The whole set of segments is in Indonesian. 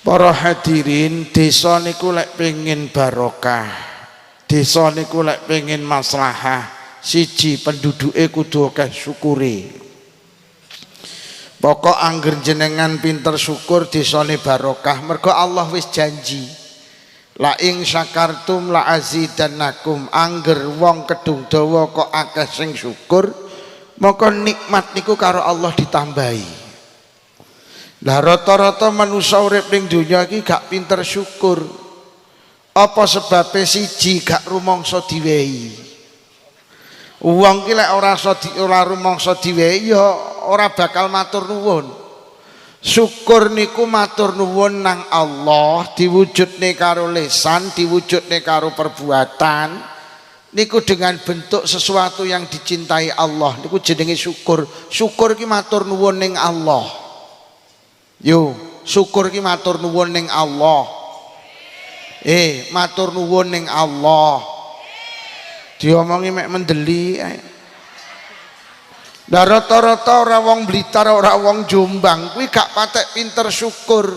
Para hadirin, desa niku lek pengin barokah, desa niku lek pengin maslahah, siji penduduke kudu akeh syukure. Pokok angger jenengan pinter syukur desane barokah, mergo Allah wis janji. La ing syakartum la azidannakum, angger wong kedung dawa kok akeh sing syukur, maka nikmat niku karo Allah ditambahi. Lah rata-rata manusa urip ning donya iki gak pinter syukur. Apa sebabe? Siji, gak rumangsa diwehi. Wong ki lek ora rumangsa diwehi ya ora bakal matur nuwun. Syukur niku matur nuwun nang Allah, diwujudne karo lisan, diwujudne karo perbuatan. Niku dengan bentuk sesuatu yang dicintai Allah. Niku jenenge syukur. Syukur ki matur nuwun ning Allah. Yo, syukur ki matur nuwun ning Allah. Matur nuwun ning Allah. Diomongi mek mendeli ae. Lah rata-rata ora wong Blitar, ora wong Jombang kuwi gak patek pinter syukur.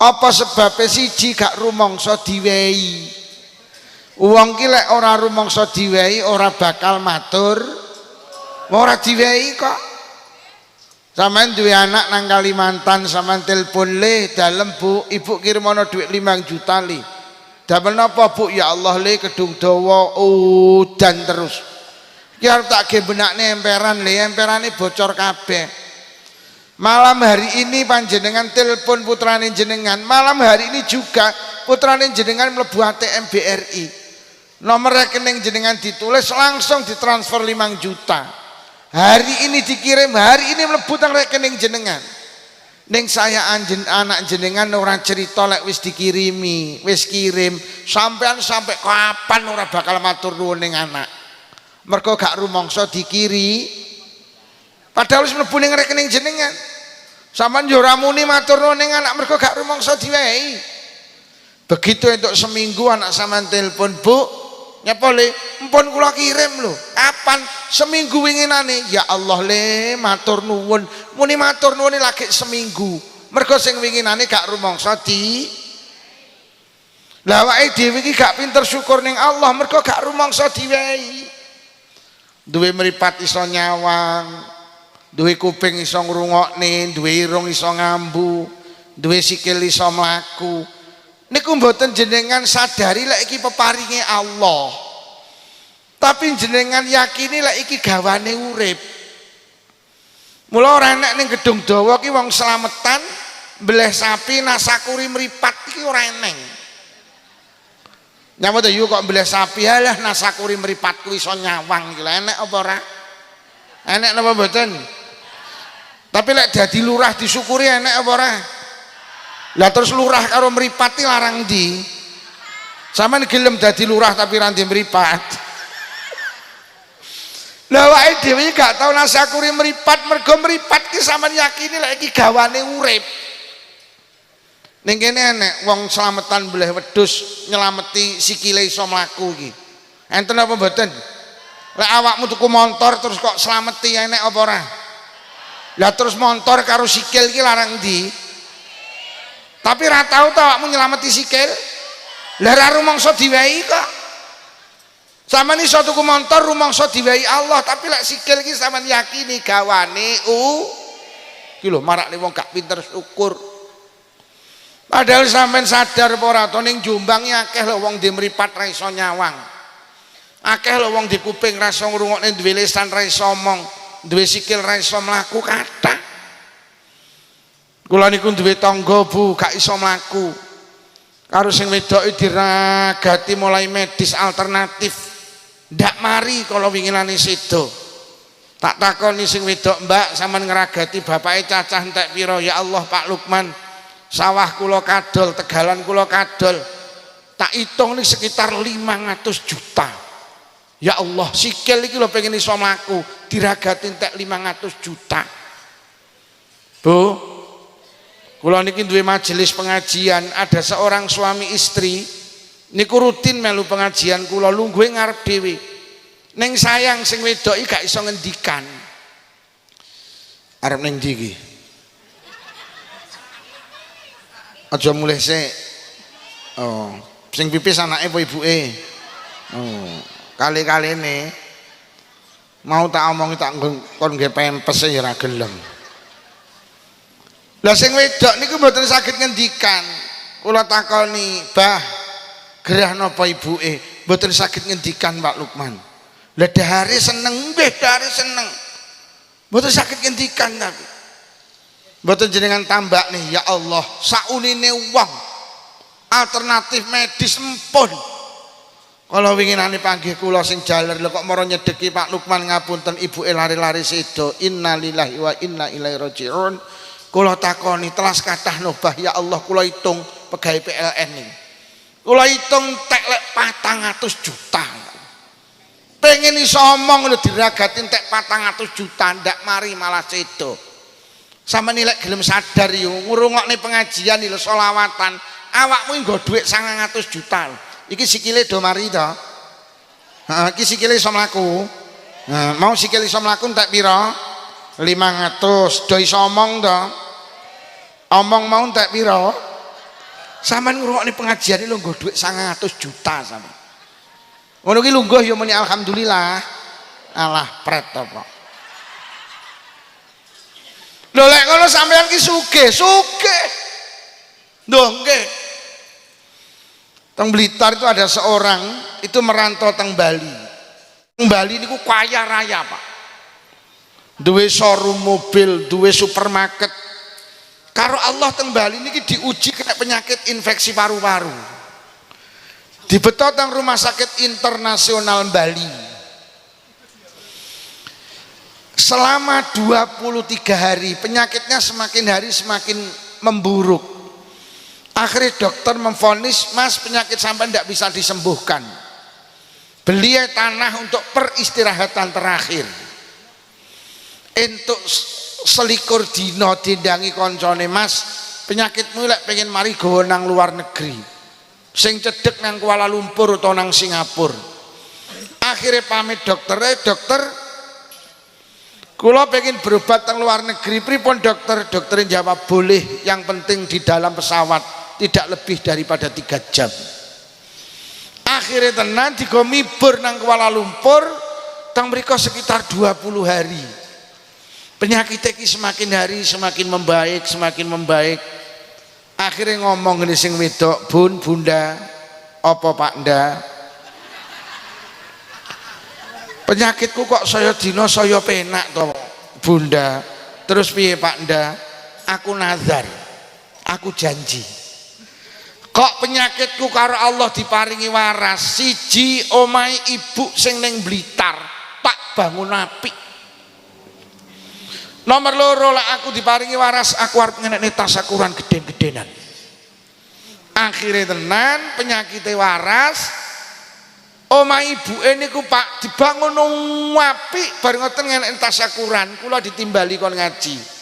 Apa sebabe? Siji, gak rumangsa diwehi. Wong ki lek ora rumangsa diwehi ora bakal matur. Ora diwehi kok. Sampeyan duwe anak nang Kalimantan, sampeyan telepon le, dalem Bu, ibu kirimono duit 5 juta le. Damel napa Bu? Ya Allah le, kedung dawa udan terus. Ki arep tak ge benakne emperan le, emperane bocor kabeh. Malam hari ini panjenengan telepon putrane jenengan, malam hari ini juga putrane jenengan mlebu ATM BRI. Nomor rekening jenengan ditulis, langsung ditransfer 5 juta. Hari ini dikirim, hari ini mlebu nang rekening jenengan. Ning saya anak jenengan ora cerita lek wis dikirimi, wis kirim, sampean sampai kapan ora bakal matur nuwun ning anak. Mergo gak rumangsa dikiri. Padahal wis mlebu ning rekening jenengan. Sampean yo ora muni matur nuwun ning anak mergo gak rumangsa diwehi. Begitu entuk seminggu anak sampean telepon, Bu, nyapa le, empun kula kirim lho. Kapan? Seminggu winginane. Ya Allah le, matur nuwun. Muni matur nuwun lagi seminggu. Mergo sing winginane gak rumangsa di. Lah awake dhewe iki gak pinter syukur ning Allah mergo gak rumangsa diwehi. Duwe mripat iso nyawang, duwe kuping iso ngrungokne, duwe irung iso ngambu, duwe sikil iso mlaku. Niku mboten jenengan sadari lek iki peparinge Allah. Tapi jenengan yakini lek iki gawane urip. Mula ora enek ning gedung dawa ki wong slametan mbleh sapi nasakuri mripat iki ora eneng. Nyamut yo kok mbleh sapi halah nasakuri mripat ku iso nyawang iki enek apa ora? Enek napa mboten? Tapi lek dadi lurah disyukuri enek apa ora? Lah terus lurah karo mripat iki larang ndi? Sampeyan gelem dadi lurah tapi ra ndek mripat. Lah awake dhewe gak tau nasakuri mripat, mergo mripat ki sampeyan yakini lek iki gawane urip. Ning kene enek wong slametan mbleh wedhus nyelameti sikile iso mlaku iki. Enten apa mboten? Lek awakmu tuku montor terus kok slameti enek apa ora? Lah terus montor karo sikil iki larang ndi? Tapi ra tau ta awakmu nyelameti sikil. Lah ra rumangsa diwehi kok. Sampeyan iso tuku montor rumangsa diwehi Allah, tapi lek sikil iki sampeyan yakini gawane iki lho marakne wong gak pinter syukur. Padahal sampeyan sadar apa ora to ning Jombang akeh lho wong di mripat ra iso nyawang. Akeh lho wong di kuping ra iso ngrungokne, duwe lisan ra iso omong, duwe sikil ra iso mlaku kathah. Kula niku duwe tangga Bu, gak iso mlaku. Karo sing wedoke diragati mulai medis alternatif. Ndak mari kalau winginane sedo. Tak takoni sing wedok, Mbak, sampean ngragati bapake cacah entek pira? Ya Allah Pak Lukman, sawah kula kadol, tegalan kula kadol. Tak hitung nih sekitar 500 juta. Ya Allah, sikil iki lho pengen iso mlaku, diragati entek 500 juta. Bu, kula niki duwe majelis pengajian, ada seorang suami istri niku rutin melu pengajian kula lungguhe ngarep dhewe. Ning sayang sing wedok iki gak iso ngendikan. Arep ning ndi iki? Aja mulih sik. Oh, sing pipis anake apa ibuke? Oh, kali-kaline mau tak omongi tak kon nggih pempes ya ora gelem. Lah sing wedok niku mboten saged ngendikan. Kula takoni, "Bah, gerah napa ibuke?" Mboten saged ngendikan Pak Lukman. Lah dahare seneng, nggih dahare seneng. Mboten saged ngendikan tapi. Mboten jenengan tambak nih, ya Allah, saunine wong alternatif medis empun. Kalau winginane panggih kula sing jaler lho kok mara nyedeki Pak Lukman ngapunten ibuke lari-lari sedo. Innalillahi wa inna ilaihi rajiun. Kula takoni telas kathah nobah ya Allah kula hitung pegawai PLN ini. Kula hitung tek lek 400 juta. Pengen iso omong lho diragatin tek 400 juta ndak mari malah sedo. Sama nilai gelem sadar yo ngrungokne pengajian lho selawatan awakmu nggo dhuwit 900 juta. Iki sikile do mari to. Heeh, iki sikile iso mlaku. Nah, mau sikile iso mlaku entek pira? 500. Do iso omong to. Omong mau entek pira? Sampeyan ngrungokne pengajian lho nggo dhuwit 900 juta sampeyan. Ngono ki lungguh ya muni alhamdulillah. Alah pret apa. Lho lek ngono sampeyan ki sugih, sugih. Lho nggih. Teng Blitar itu ada seorang itu merantau teng Bali. Teng Bali niku kaya raya, Pak. Duwe showroom mobil, duwe supermarket. Karo Allah teng Bali niki diuji kena penyakit infeksi paru-paru. Dibetot teng Rumah Sakit Internasional Bali. Selama 23 hari penyakitnya semakin hari semakin memburuk. Akhirnya dokter memvonis, "Mas, penyakit sampai tidak bisa disembuhkan. Beli tanah untuk peristirahatan terakhir." Entuk selikur dino dindangi koncone, "Mas, penyakitmu lek pengen mari gawa nang luar negeri. Sing cedek nang Kuala Lumpur atau nang Singapura." Akhirnya pamit dokter, "Dokter, kula pengen berobat nang luar negeri." "Pripun dokter?" Dokternya jawab, "Boleh, yang penting di dalam pesawat tidak lebih daripada 3 jam. Akhirnya tenan digo mibur nang Kuala Lumpur tang mriko sekitar 20 hari. Penyakit iki semakin hari semakin membaik, semakin membaik. Akhirnya ngomong ngene sing wedok, "Bun, Bunda, apa Pak Nda? Penyakitku kok saya dino saya penak to, Bunda. Terus piye Pak Nda?" "Aku nazar, aku janji. Kok penyakitku karo Allah diparingi waras, siji omahe ibu sing ning Blitar tak bangun apik. Nomor loro lah aku diparingi waras aku arep ngenekne tasakuran geden-gedenan." Akhirnya tenan penyakitnya waras, omah ibuke niku Pak dibangun apik bareng ngoten ngenekne tasakuran, kula ditimbali kon ngaji.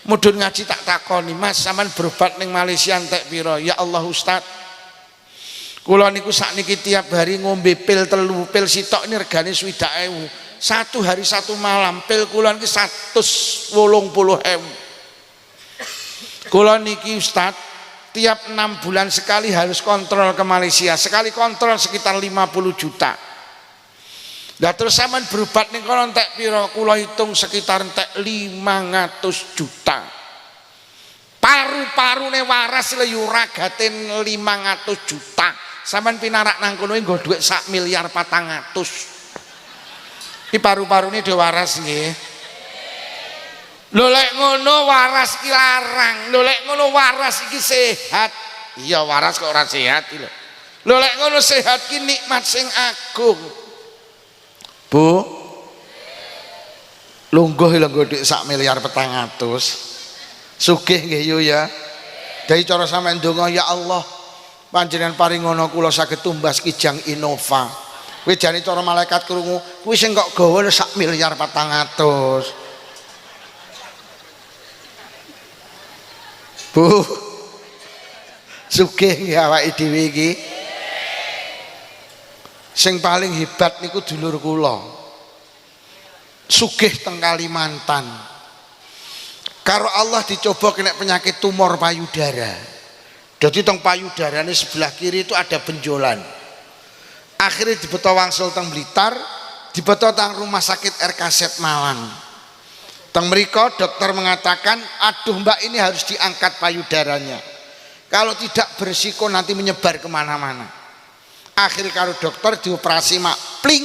Mudhun ngaji tak takoni, "Mas, sampean berobat ning Malaysia entek pira?" "Ya Allah Ustaz, kula niku sakniki tiap hari ngombe pil 3, pil sitok ini regane 60.000. 1 hari 1 malam pil kula niki 180.000. Kula niki Ustaz tiap 6 bulan sekali harus kontrol ke Malaysia. Sekali kontrol sekitar 50 juta. Lah terus sampean berobat ning kono entek pira?" "Kula hitung sekitar entek 500 juta. Paru-parune waras lho ora gaten 500 juta. Sampean pinarak nang kono nggo dhuwit 1.400.000. Iki paru-parune dhewe waras nggih. Lho lek ngono waras ki larang. Lho lek ngono waras iki sehat. Iya waras kok ora sehat lho. Lho lek ngono sehat ki nikmat sing agung. Bu, lungguh lho nggo dhuwit 1.400.000. Sugih nggih yo ya. Dadi cara sampean ndonga, "Ya Allah, panjenengan paring ngono kula saged tumbas Kijang Innova." Kuwi jane cara malaikat krungu, kuwi sing kok gawa 1.400.000. Bu, sugih nggih awake dhewe iki. Sing paling hebat niku dulur kula. Sugih teng Kalimantan. Karo Allah dicoba kena penyakit tumor payudara. Jadi teng payudarane sebelah kiri itu ada benjolan. Akhirnya dibeto wangsul teng Blitar, dibeto teng rumah sakit RKZ Malang. Teng mriko dokter mengatakan, aduh mbak ini harus diangkat payudaranya. Kalau tidak berisiko nanti menyebar kemana-mana. Akhirnya kalau dokter dioperasi mak pling,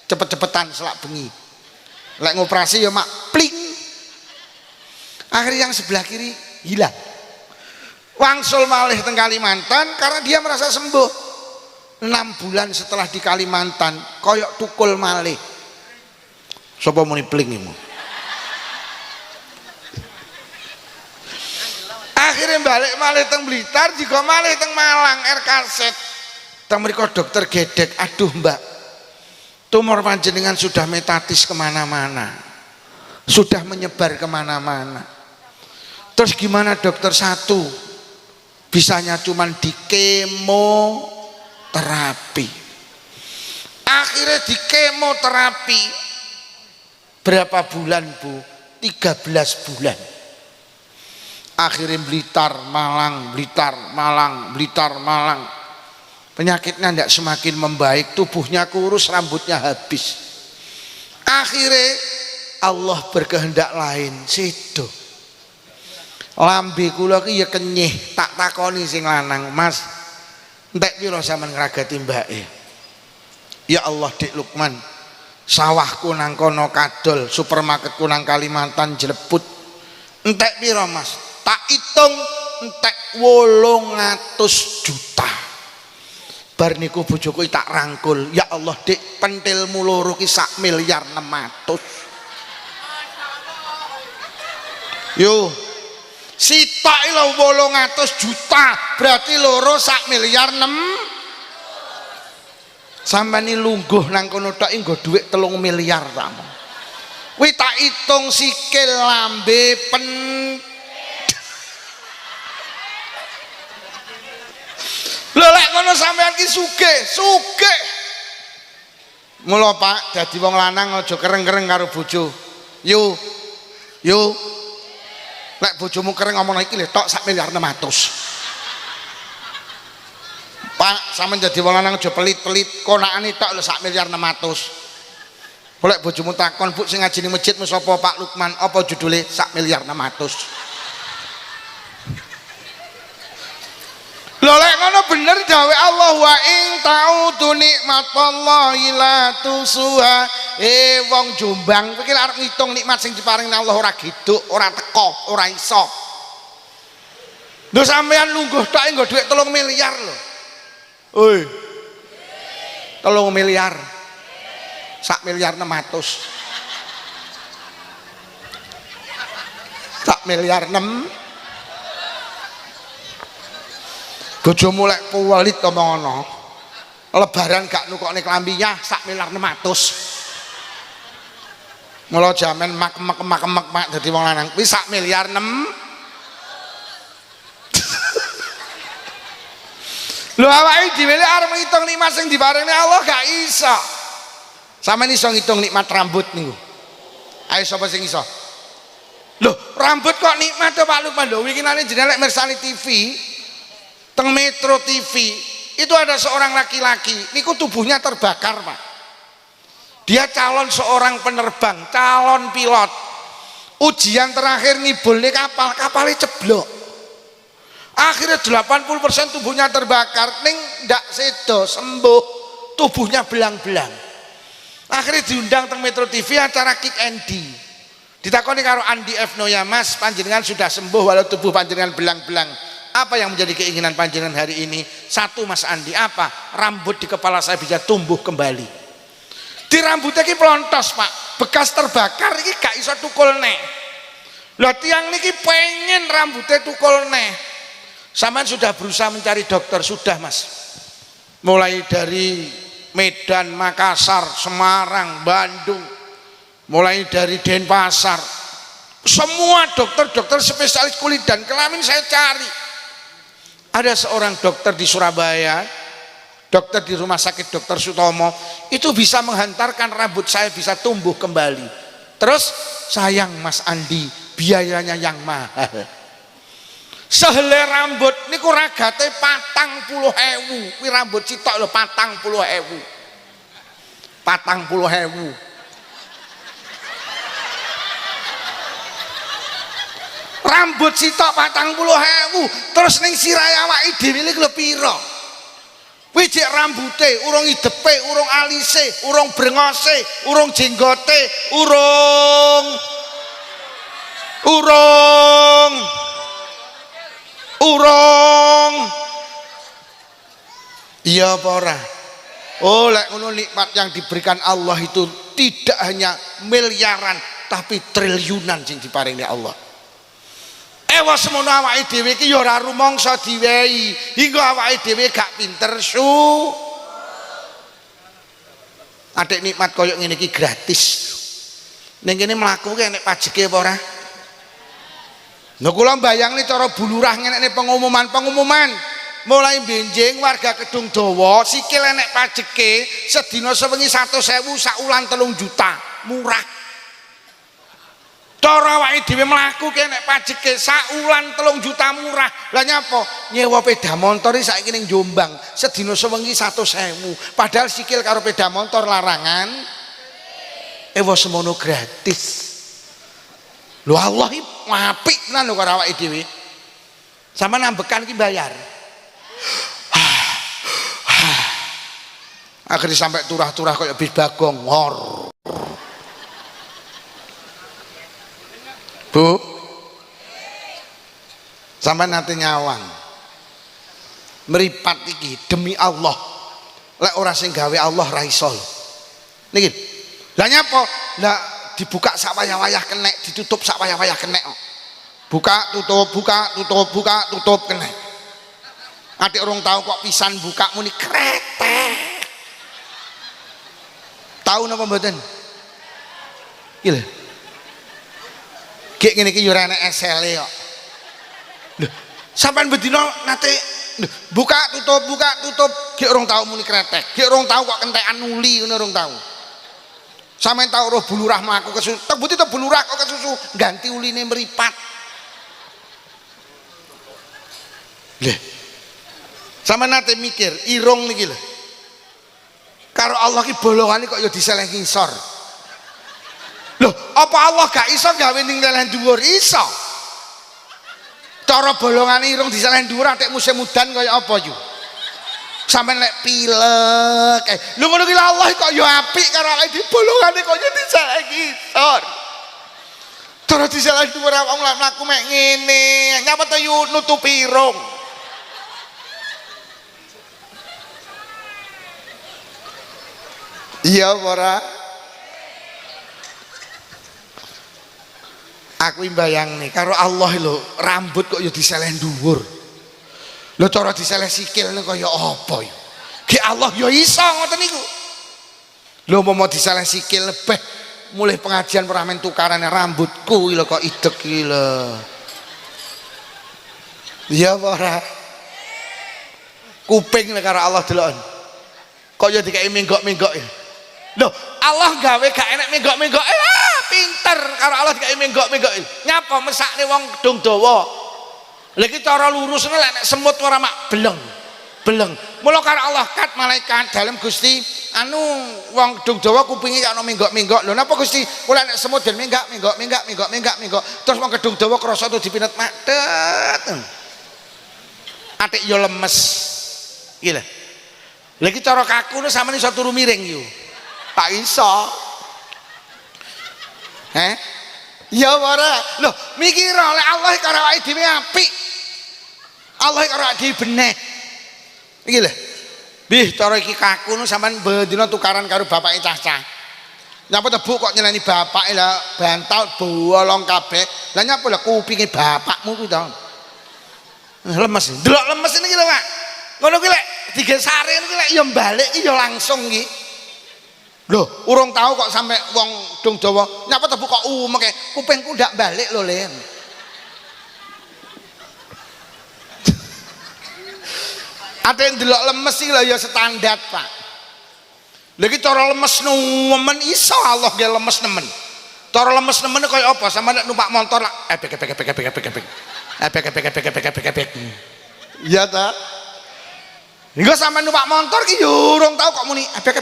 cepet-cepetan selak bengi. Lek ngoperasi ya mak pling. Akhirnya yang sebelah kiri hilang. Wangsul malih teng Kalimantan karena dia merasa sembuh. 6 bulan setelah di Kalimantan koyok tukul malih. Sapa muni pling iku? Akhirnya balik malih teng Blitar juga malih teng Malang RKZ. Teng mriku dokter gedek, aduh mbak, tumor panjenengan sudah metatis kemana-mana, sudah menyebar kemana-mana. Terus gimana dokter? Satu, bisanya cuman di kemoterapi. Akhirnya di kemoterapi berapa bulan bu? 13 bulan. Akhirnya Blitar Malang, Blitar Malang, Blitar Malang. Penyakitnya tidak semakin membaik, tubuhnya kurus, rambutnya habis. Akhirnya Allah berkehendak lain, sido. Lambe kula ki ya kenyih, tak takoni sing lanang, Mas, entek pira sampean ngragati mbake? Ya Allah Dik Lukman, sawahku nang kono kadol, supermarketku nang Kalimantan jleput. Entek pira Mas? Tak hitung entek 800 juta. Bar niku bojoku tak rangkul, ya Allah Dik, pentilmu loro ki 1,6 miliar. Yo, sitok lho 800 juta, berarti loro 1,6 miliar. Sampeyan iki lungguh nang kono tok nggo dhuwit 3 miliar ta. Kuwi tak hitung sikil lambe pen. Lho lek ngono sampean ki sugih. Mula Pak, dadi wong lanang aja kereng-kereng karo bojo. Yo. Lek bojomu kereng ngomong iki lho tok 1,6 miliar. Pak, sampean dadi wong lanang aja pelit-pelit, konakane tok lho 1,6 miliar. Boleh bojomu takon, Bu sing ngaji ning masjid sapa Pak Lukman? Apa judule 1,6 miliar? Lho lek ngono bener dawe Allah, wa ing ta'udu nikmatallahi la tusuha. Wong Jombang iki arep ngitung nikmat sing diparingi Allah ora geduk, ora teko, ora iso. Lho sampean lungguh tok nggo dhuwit 3 miliar lho. Oi. 3 miliar. 1,6 miliar. 1,6 miliar. Bojomu lek puwelit omong ngono, lebaran gak nukokne klambinya 1,6 miliar. Mula jaman mak dadi wong lanang kuwi 1,6 miliar. Lho awake dhewe arep ngitung nikmat sing diparingi Allah gak iso. Sampeyan iso ngitung nikmat rambut niku? Ayo sapa sing iso? Loh, rambut kok nikmat to Pak Lukman? Lho iki nane jenenge lek mirsani TV, teng Metro TV itu ada seorang laki-laki niku tubuhnya terbakar Pak. Dia calon seorang penerbang, calon pilot. Ujian terakhir ngibulne kapalnya ceblok. Akhirnya 80% tubuhnya terbakar, ning ndak sedo sembuh, tubuhnya belang-belang. Akhirnya diundang teng Metro TV acara Kick Andy. Ditakoni karo Andi F. Noya, Mas, panjenengan sudah sembuh walau tubuh panjenengan belang-belang. Apa yang menjadi keinginan panjenengan hari ini? Satu Mas Andi, apa? Rambut di kepala saya bisa tumbuh kembali. Di rambutnya ki pelontos Pak, bekas terbakar ini gak iso tukul neh. Lah tiang niki pengen rambutnya tukul neh. Sampean sudah berusaha mencari dokter? Sudah Mas. Mulai dari Medan, Makassar, Semarang, Bandung, mulai dari Denpasar, semua dokter-dokter spesialis kulit dan kelamin saya cari. Ada seorang dokter di Surabaya, dokter di rumah sakit Dr. Sutomo, itu bisa menghantarkan rambut saya bisa tumbuh kembali. Terus sayang Mas Andi, biayanya yang mahal. Sehelai rambut niku ragate 40.000. Kuwi rambut sitok lho 40.000. 40.000. Rambut sitok 40.000. Terus ning sirahe awake dhewe iki lho pira? Kuwi jek rambute, urung idepe, urung alise, urung brengose, urung jenggote, urung iya apa ora? Oh lek ngono nikmat yang diberikan Allah itu tidak hanya miliaran tapi triliunan sing diparingi Allah. Ewa semono awake dhewe iki ya ora rumangsa diwehi hingga awake dhewe gak pinter Adik nikmat koyo ngene iki gratis. Ning kene mlaku ki enek pajeke apa ora? Lha kula mbayangne cara bulurah ngenekne pengumuman mulai benjing warga Kedung Dawa sikil enek pajeke sedina sewengi 100.000 sak ulan 3 juta murah. Cara awake dhewe mlaku ki enek pajeke sak ulan 3 juta murah. Lah nyapa? Nyewa peda motor iki saiki ning Jombang sedina sewengi 100.000. Padahal sikil karo peda motor larangan. Ewa semono gratis. Lho Allah iki apik tenan lho karo awake dhewe. Sama nambekan ki bayar. Akhirnya sampai turah-turah kayak bis bagong ngor. Bu, sampai nanti nyawang meripat iki demi Allah. Lek ora sing gawe Allah ra iso. Niki. Lah nyapa? Lah dibuka sak wayah-wayah kenek, ditutup sak wayah-wayah kenek. Buka, tutup, buka, tutup, buka, tutup kenek. Adik orang tahu kok pisan buka muni kretek. Tahu napa mboten? Iki lho. Gek ngene iki yo ora enek esele kok. Lho, sampean bedino nate buka tutup gek orang tahu muni kretek. Gek orang tahu kok kentekan nuli ngono orang tahu. Sampeyan tahu roh bulurah mlaku kesusu. Tek buti to bulurah kok kesusu ganti uline meripat. Lho. Sampeyan nate mikir irung niki lho. Karo Allah ki bolongane kok ya diseleh ngisor. Loh, apa Allah gak iso gawe ning leleh dhuwur? Iso. Cara bolongane irung diseleh dhuwur atik musim udan kaya apa yo? Sampeyan lek pilek. Lho ngono ki Allah kok ya apik karo awake dhewe bolongane kok ya diseleh ngisor. Cara diseleh dhuwur wong lek mlaku mek ngene, nyapa to yo nutupi irung. Iya ora? Aku mbayang nih karo Allah lho rambut kok ya diseleh dhuwur. Lho cara diseleh sikil kaya apa ya? Ki Allah ya iso ngoten niku. Lho mau diseleh sikil lebih mulai pengajian ora men tukarane rambutku lho kok idek iki lho. Iya ora? Kuping karo Allah delok. Kok ya dikai menggok-menggok ya. Loh, Allah gawe gak enek menggok-menggok. Pinter karo Allah dikai menggok-menggok. Nyapa mesakne wong Kedung Dawa. Lha iki cara lurusne lek nek semut ora mak beleng. Mula karo Allah kat malaikat dalem Gusti anu wong Kedung Dawa kupinge kaya ana menggok-menggok. Lho napa Gusti? Ora nek semut den menggok. Terus wong Kedung Dawa krasa tuh dipinet madet. Atik yo lemes. Iki lho. Lha iki cara kakune sampeyan iso turu miring yo. Tak iso. Ya ora. Loh, mikir oleh Allah karo awake dhewe apik. Allah karo awake dhewe benek. Iki lho. Bih, cara iki kaku nu sampean bendina tukaran karo bapake cah-cah. Nyapa tebu kok nyeneni bapake lah bantal bolong kabeh. Lah nyapa lah kupinge bapakmu kuwi to. Lemes. Delok lemes niki lho, Pak. Ngono kuwi lek digesare niku lek ya balik iki ya langsung iki. Loh, urung tahu kok sampai wong Kedung Dawa nyapa tebu kok umeke kupingku ndak balik lho, Len. Ada yang delok lemes iki lho ya standar, Pak. Lha iki cara lemes nemen iso Allah ge lemes nemen. Cara lemes nemen kaya apa? Sama nek numpak motor lah bek. Ebek. Iya ta? Engko sampean numpak motor ki yo urung tau kok muni ebek.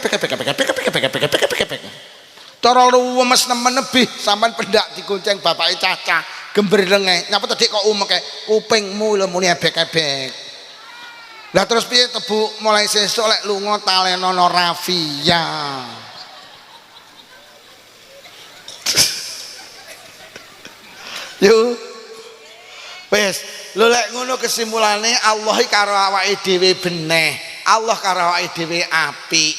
Cara luwes nemen nebih sampean pendak dikunceng bapake Caca gembrelenge. Nyapa to Dik kok umeke kupingmu lho muni ebek. Lah terus piye tebu mulai sesuk lek lunga talenono Rafia. Yo wis lho lek ngono kesimpulane Allah karo awake dhewe beneh, Allah karo awake dhewe apik.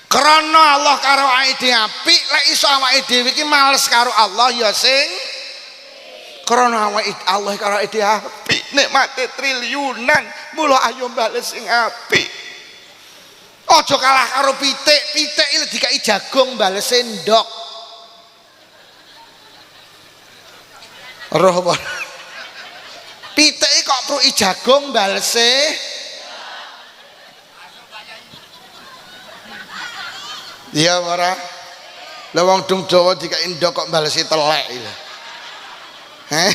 Krana Allah karo awake dhewe apik, lek iso awake dhewe iki males karo Allah ya sing krana awake Allah karo awake dhewe apik, nikmate triliunan, mula ayo bales sing apik. Aja kalah karo pitik iki dikai jagung bales endok. Roh apa? Pitik kok pruki jagung balese. Iya ora? Lah wong dung Jawa dikai ndok kok balese telek lho. Heh.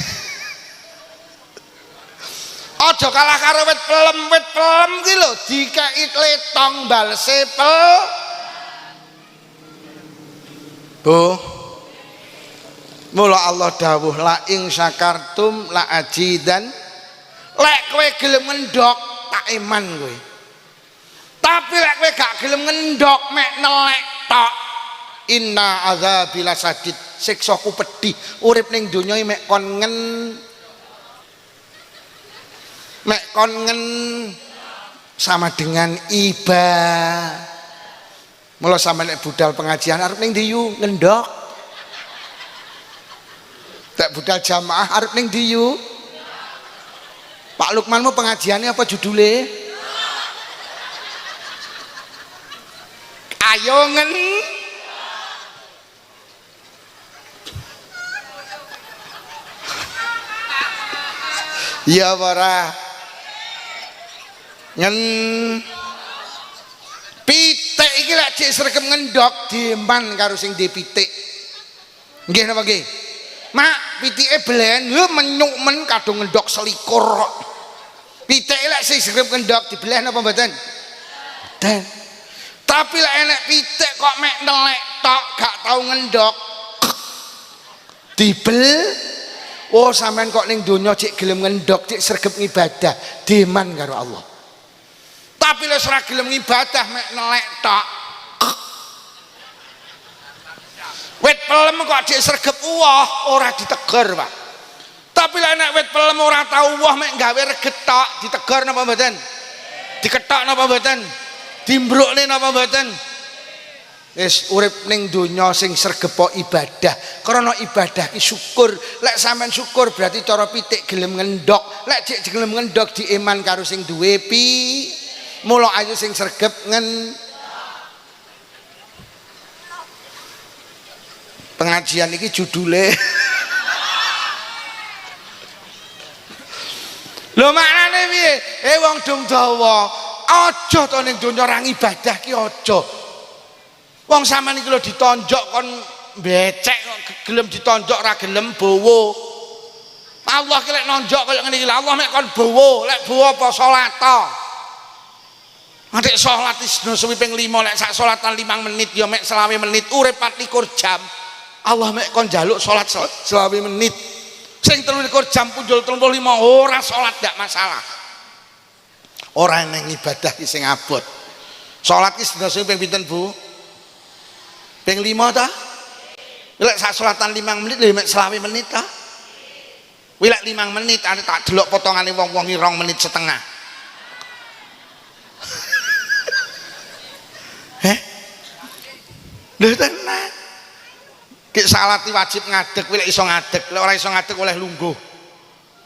Aja kalah karo wit pelem ki lho dikai tletong balese Bu. Mula Allah dawuh la ing syakartum la ajidan. Lek kowe gelem ngendok tak iman kowe. Tapi lek kowe gak gelem ngendok mek nelek tok, inna adzabi lasadid, siksaku pedih. Urip ning donya mek kon sama dengan ibadah. Mula sampe nek budal pengajian arep ning ndi yu ngendok. Tak budal jamaah arep ning ndi yu? Pak Lukmanmu pengajiannya apa judulnya? Ayo ya para pitik iki lek cek sregep ngendok dieman karo sing di pitik. Nggih napa nggih? Mak pitike belen lho menyuk men kadung ngendok selikur kok. Pitike lek sing sregep ngendok dibeleh napa mboten? Dan tapi lek enek pitik kok mek nelek tok gak tau ngendok dibel. Oh sampean kok ning donya cek gelem ngendok cek sregep ngibadah deman karo Allah. Tapi lek ora gelem ngibadah mek nelek tok. Wit pelem kok cek sregep uwah ora ditegur, Pak. Tapi lek nek wit pelem ora tau uwah mek gawe reget tok ditegur napa mboten? Diketok napa mboten? Dimbrukne napa mboten? Wis urip ning donya sing sregepa ibadah. Karena ibadah ki syukur. Lek sampean syukur berarti cara pitik gelem ngendok. Lek cek gelem ngendok dieman karo sing duwe mula ayo sing sregep pengajian iki judule lho maknane piye? Wong dung dawa aja to ning donya ora ibadah ki aja. Wong sampean iki lho ditonjok kon becek kok gelem ditonjok ora gelem bowo. Allah ki lek nonjok kaya ngene iki Allah mek kon bowo, lek bowo apa salat to. Adik salat isna suwi ping 5 lek sak salatan 5 menit ya mek 20 menit urip 24 jam. Allah mek kon njaluk salat 20 menit. Sing 23 jam punjul 35 ora salat gak masalah. Ora nang ibadah ki sing abot. Salat ki sedina sing ping pinten, Bu? Ping 5 ta? Lek sak salatan 5 menit lho mek 20 menit ta? Kuwi lek 5 menit ane tak delok potongane wong-wong 2 menit setengah. Lho tenan. Ki salat wajib ngadeg, lek iso ngadeg, lek ora iso ngadeg oleh lungguh.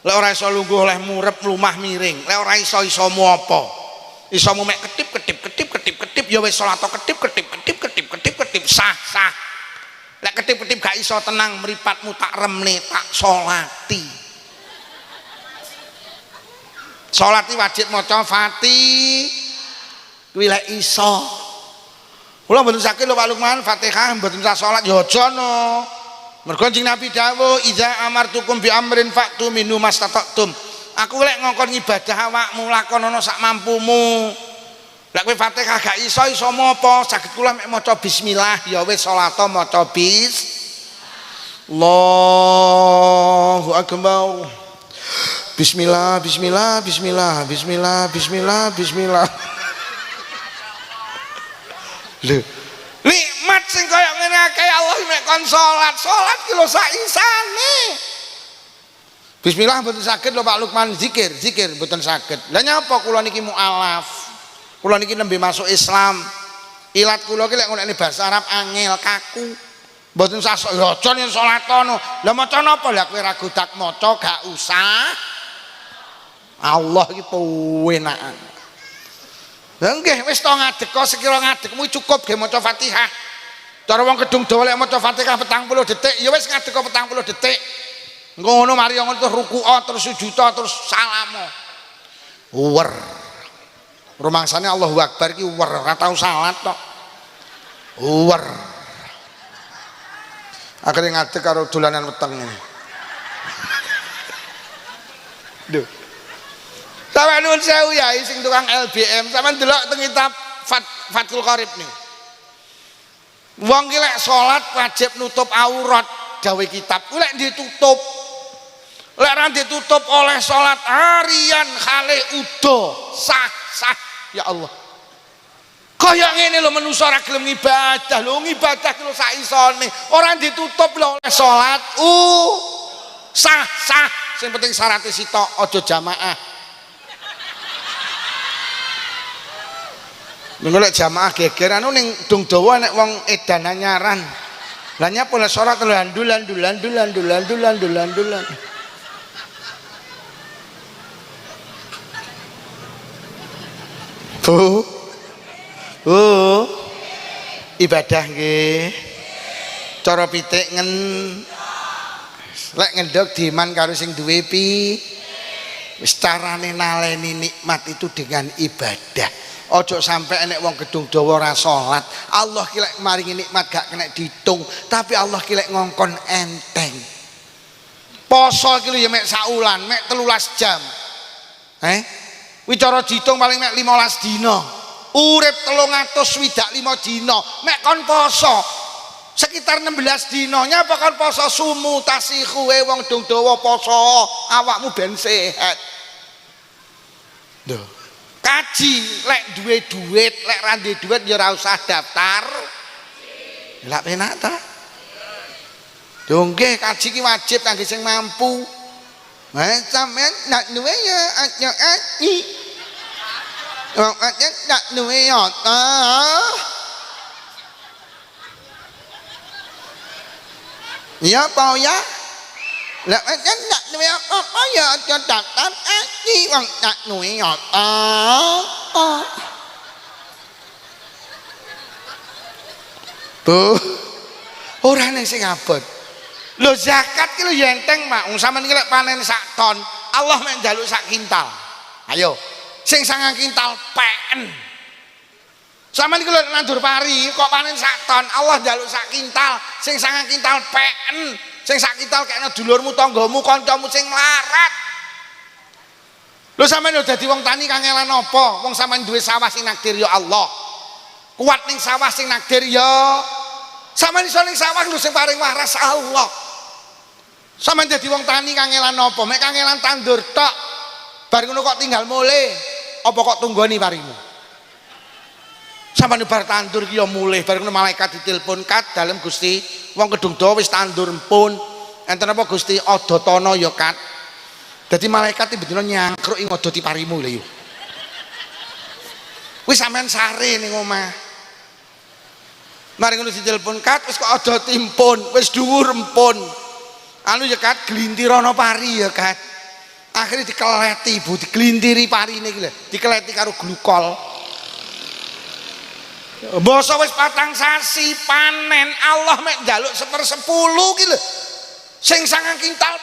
Lek ora iso lungguh oleh murep lumah miring. Lek ora isomu apa? Isomu mek ketip ya wis salat ketip sah. Lek ketip gak iso tenang mripatmu tak remne tak salati. Salat wajib maca Fatihah. Kuwi lek iso. Kula mboten sakit lho Pak Lukman, Fatihah mboten usah salat ya aja no. Mergo Kanjeng Nabi dawuh iza amartukum bi amrin fa'tu minhu mastata'tum. Aku lek ngongkon ibadah awakmu lakonono sak mampumu. Lek kowe Fatihah gak iso mopo saged kula mek maca bismillah ya wis salat maca Allahu akbar. Bismillah bismillah bismillah bismillah bismillah bismillah. Lho nikmat sing kaya ngene akeh Allah mek kon salat ki lho sak isane. Bismillah mboten saged lho Pak Lukman zikir mboten saged. Lah nyapa kula niki mualaf. Kula niki nembe masuk Islam. Ilat kula ki lek ngonekne basa Arab angel kaku. Mboten sasok ya aja yen salatono. Lah maca napa? Lah kowe ra godak maca gak usah. Allah iki pewenakan. Lah nggih wis to ngadeka sekira ngadekmu cukup ge maca Fatihah. Cara wong kedung dawa lek maca Fatihah 40 detik ya wis ngadeka 40 detik. Ngono mari ngono terus ruku terus sujud terus salamo. Wer. Rumangsane Allahu Akbar ki wer ora tau salat tok. Wer. Akhirnya ngadek karo dolanan weteng ini. Duh. Sampe nuwun sewu ya sing tukang LBM, sampean delok teng kitab Fathul Qorib nih. Wong ki lek salat wajib nutup aurat gawe kitab. Ku lek ditutup. Lek ra ditutup oleh salat harian khale udo sah ya Allah. Kaya ngene lho manusa ora gelem ngibadah lho ngibadah lho sak isone ora ditutup lho oleh salat sah sing penting syaratnya sitok aja jamaah. Mengko lek jamaah geger anu ning dung dawa nek wong edan anyaran. Lah nyapa lek salat landulan. Ibadah nggih. Cara pitik lek ngendhog diman karo sing duwe wis carane naleni nikmat itu dengan ibadah. Ojo sampai enek wong gedung dawa ora salat. Allah ki lek maringi nikmat gak kena diitung, tapi Allah ki lek ngongkon enteng. Poso ki lho ya mek saulan, mek 13 jam. Kuwi cara diitung paling mek 15 dina. Urip 365 dina, mek kon poso sekitar 16 dina. Nyapa kon poso sumu tasihu wong gedung dawa poso, awakmu ben sehat. Lho kaji lek duwe duit lek ra duwe duit ya ora usah daftar lak penak ta lho nggih kaji ki wajib kangge sing mampu sampeyan nak duwe ya aja aji wong aja nak duwe ya ta ya apa ya lek kan nak duwe apa ya aja daftar aji wong nak duwe ya tuh ora ning sing abot lho zakat ki lho enteng mak wong sampean iki lek panen sak ton Allah mek njaluk sak kintal ayo sing 9 kintal PN sampean iki lho nandur pari kok panen sak ton Allah njaluk sak kintal sing 9 kintal PN sing sak kintal kena dulurmu tanggamu kancamu sing melarat. Lho sampeyan yo dadi wong tani kangelan apa? Wong sampeyan duwe sawah sing nakdir ya Allah. Kuat ning sawah sing nakdir ya. Sampeyan iso ning sawah lho sing paring waras Allah. Sampeyan dadi wong tani kangelan apa? Mek kangelan tandur tok. Bar ngono kok tinggal mulih. Apa kok tunggoni parimu? Sampeyan bar tandur ki ya mulih, bar ngono malaikat ditelepon kat dalem Gusti, wong kedung dawa wis tandur empun. Enten apa Gusti adatono ya kat. Dadi malaikat tiba-tiba nyangkruk ing ngodoti parimu lho. Wis sampean sare ning omah. Mari ngono ditelepon kat wis kok ada timpun, wis dhuwur empun. Anu ya kat glintirana pari ya kat. Akhirnya dikeleti ibu, diglintiri parine iki lho, dikeleti karo glukol. Basa wis 4 sasi panen Allah mek njaluk 1/10 ki lho. Sing 9 kintal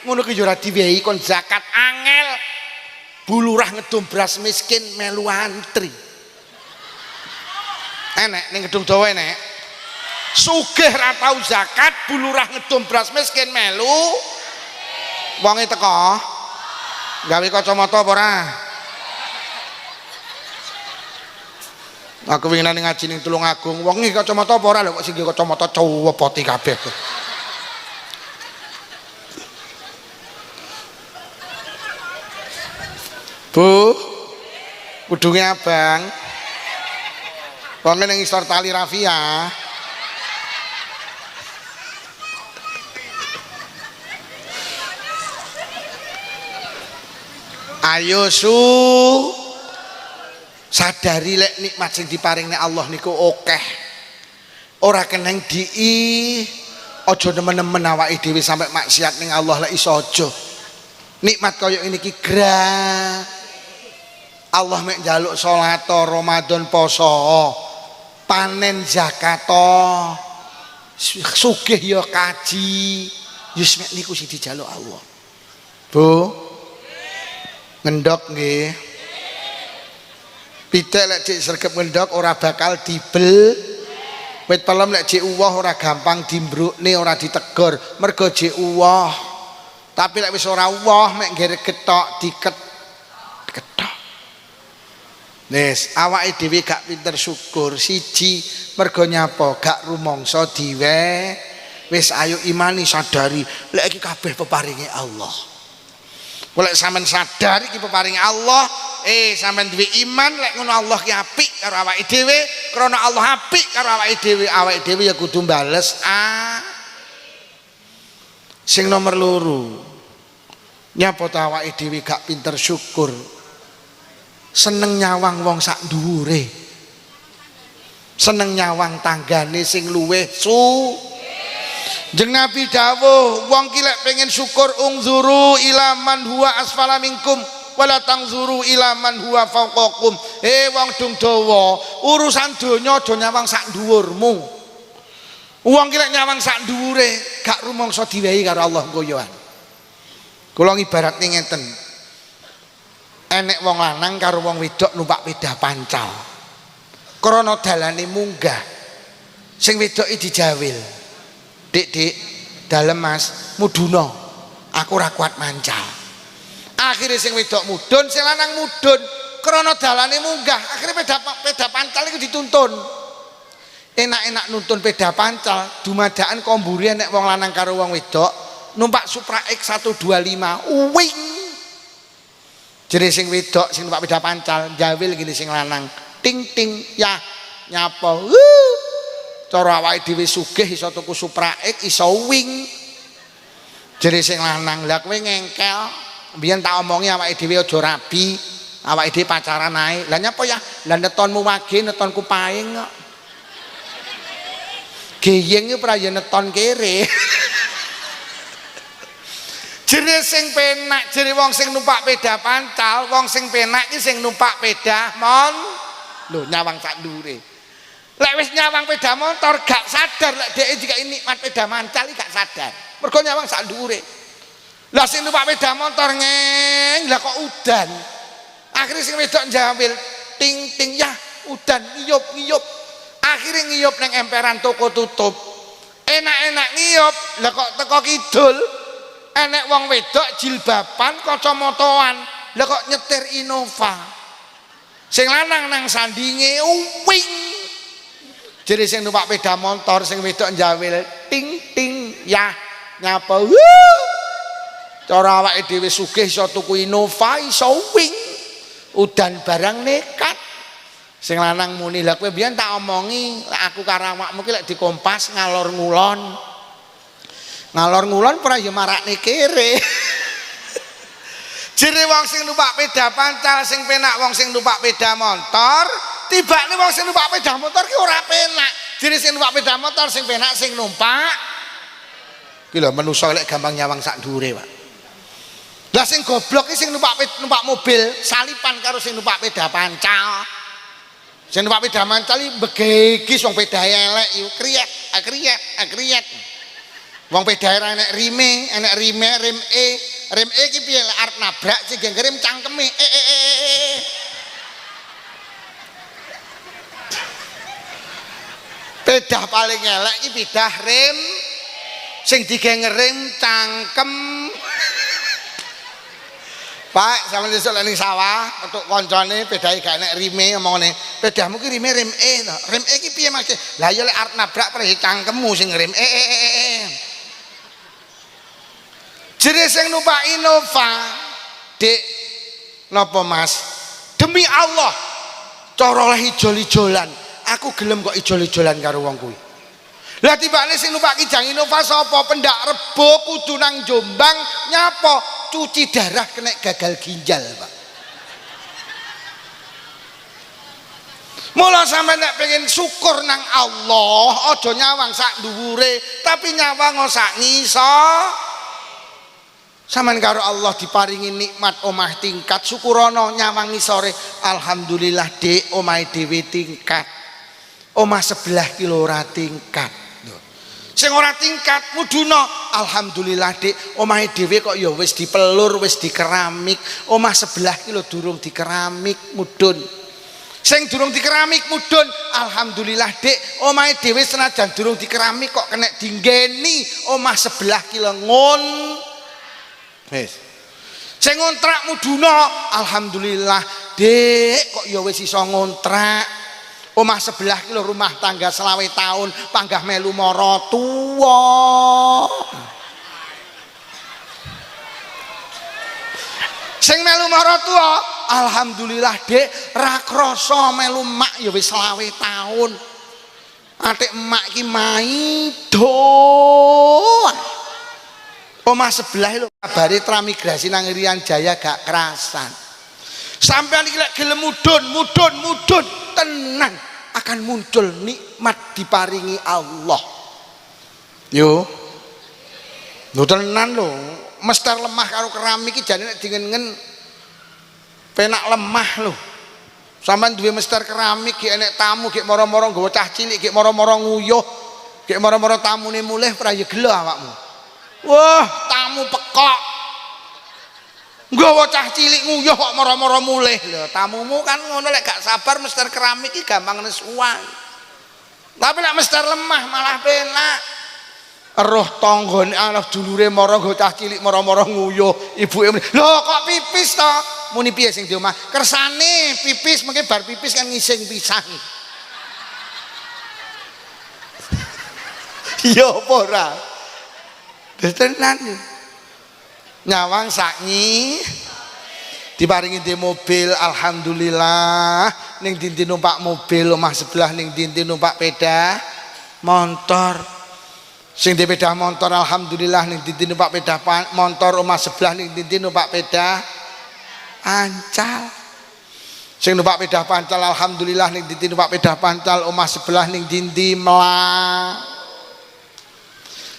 ngono ki yo ora diwehi kon zakat angel bulurah ngedum beras miskin melu antri enek ning gedung dawa enek sugih ra tau zakat bulurah ngedum beras miskin melu wonge teko gawe kacamata apa ora aku winginane ngaji ning Tulungagung wong iki kacamata apa ora lho kok sing kacamata cowopoti kabeh Bu kudunge abang wong ning isor tali rafia ayo sadari lek nikmat sing diparingne Allah niku akeh ora keneng dii aja nemen-nemen awake dhewe sampe maksiat ning Allah lek iso aja nikmat kaya ini ki gra Allah mek njaluk salat Ramadan poso panen zakat sugih ya kaji wis mek niku sing dijaluk Allah Bu ngendok nggih pitik lek cek sregep ngendok ora bakal dibel wit pelem lek cek uwah ora gampang dimbrukne ora ditegur mergo cek uwah tapi lek wis ora uwah mek nggerek getok diket getok wis awake dhewe gak pinter syukur siji mergo nyapa gak rumangsa diwe wis ayo imani sadari lek iki kabeh peparinge Allah lek sampean sadar iki peparinge Allah sampean duwe iman lek ngono Allah ki apik karo awake dhewe krana Allah apik karo awake dhewe ya kudu bales sing nomor loro nyapa ta awake dhewe gak pinter syukur seneng nyawang wong sak dhuwure seneng nyawang tanggane sing luwih Jeng Nabi dawuh wong ki lek pengen syukur ungzuru ila man huwa asfala minkum wala tangzuru ila man huwa fawqakum wong dung dawa urusan donya aja nyawang sak dhuwurmu wong ki lek nyawang sak dhuwure gak rumangsa diwehi karo Allah koyoan kula ngibaratne ngeten enek wong lanang karo wong wedok numpak sepeda pancal krana dalane munggah sing wedoke dijawil dik dalem mas muduna aku ora kuat mancal akhirnya sing wedok mudun sing lanang mudun krana dalane munggah akhirnya peda pancal iku dituntun enak-enak nuntun peda pancal dumadaan kombure nek wong lanang karo wong wedok numpak Supra X 125 wing jere sing wedok sing numpak peda pancal jawil gini sing lanang ting ting ya nyapa cara awake dhewe sugih iso tuku Supra X iso wing jere sing lanang lha kowe ngengkel mbiyen tak omongi awake dhewe aja rabi awake dhewe pacaran ae lha nyapa ya lha netonmu wage netonku paing kok geyeng iki ora ya neton kere jere sing penak jere wong sing numpak peda pancal wong sing penak iki sing numpak peda lho nyawang sak ndure lek wis nyawang peda motor gak sadar lek dhek jika nikmat peda mancal gak sadar mergo nyawang sak dhuwure lah sing numpak peda motor ngeng lah kok udan akhirnya sing wedok njawil ting ting ya udan ngiyup akhirnya ngiyup neng emperan toko tutup enak-enak ngiyup lah kok teko kidul enek wong wedok jilbaban kacamataan lah kok nyetir Innova sing lanang nang sandinge wing jadi sing numpak peda motor sing wedok njawil ting ting ya nyapa cara awake dhewe sugih iso tuku Innova iso wing udan barang nekat sing lanang muni lha kowe mbiyen tak omongi lek aku karo awakmu ki lek dikompas ngalor ngulon ora ya marakne kere jere wong sing numpak peda pancal sing penak wong sing numpak peda motor tibane wong sing numpak peda motor ki ora penak jere sing numpak peda motor sing penak sing numpak ki lho manusa lek gampang nyawang sak dhuwure Pak lah sing goblok ki sing numpak mobil salipan karo sing numpak peda pancal sing numpak peda pancal iki begegis wong pedae elek yo kriet wong pedae enek rime rem E ki piye arep nabrak sing rem cangkeme Pedah paling elek iki pedah rem sing digawe ngerem cangkem. Pak, sampeyan sesuk ning sawah, metuk kancane pedahe gak enek rime omongane. Pedahmu ki rime rem E to. Rem E ki piye Mas? Lah ya lek arep nabrak prei cangkemmu sing rem E. Jere sing numpak Innova, Dik, napa Mas? Demi Allah, cara oleh ijol-ijolan, aku gelem kok ijol-ijolan karo wong kuwi. Lah tibane sing numpak Kijang Innova sapa? Pendak Rebo kudu nang Jombang nyapa? Cuci darah kena gagal ginjal, Pak. Mula sampe nek pengen syukur nang Allah, aja nyawang sak dhuwure, tapi nyawang sak ngisor. Sampeyan karo Allah diparingi nikmat omah tingkat, syukurono nyawang ngisore. Alhamdulillah Dik, omahe dhewe tingkat. Omah sebelah ki ora tingkat. Sing ora tingkat muduna, alhamdulillah Dik, omahe dhewe kok ya wis dipelur, wis dikeramik. Omah sebelah ki lho durung dikeramik mudun. Sing durung dikeramik mudun, alhamdulillah Dik, omahe dhewe senajan durung dikeramik kok kena dinggeni omah sebelah ki lho ngon. Wis. Sing ngontrak muduna, alhamdulillah Dik, kok ya wis iso ngontrak. Omah sebelah ki lho rumah tangga 20 tahun panggah melu mara tuwa. Sing melu mara tuwa, alhamdulillah Dik, ra krasa melu mak ya wis 20 tahun. Atik emak ki maido. Omah sebelah lho kabare transmigrasi nang Irian Jaya gak kerasan. Sampeyan iki lek gelem mudun tenan akan muncul nikmat diparingi Allah. Yo. Lho tenan lho, mestar lemah karo keramik iki jane nek dingen-ngen penak lemah lho. Sampeyan duwe mestar keramik ki enek tamu ki moro-moro nggawa cah cilik ki moro-moro nguyuh, ki moro-moro tamune mulih ora ya gelo awakmu. Wah, tamu pekok. Nggawa cah cilik nguyuh kok moro-moro mulih lho. Tamumu kan ngono lek gak sabar mestar keramik iki gampang nesuwan. Tapi lek mestar lemah malah penak. Roh tanggane anak dulure moro nggo cah cilik moro-moro nguyuh, ibuke lho kok pipis to? Muni piye sing di omah? Kersane pipis mengke bar pipis kan ngising pisang. Iya apa ora? Tenan. Nyawang saknyi diparingi di mobil, alhamdulillah. Ning dinti numpak mobil omah sebelah, ning dinti numpak peda motor. Sing di peda motor alhamdulillah, ning dinti numpak peda motor omah sebelah, ning dinti numpak peda pancal. Sing numpak peda pancal alhamdulillah, ning dinti numpak peda pancal omah sebelah, ning dinti melang.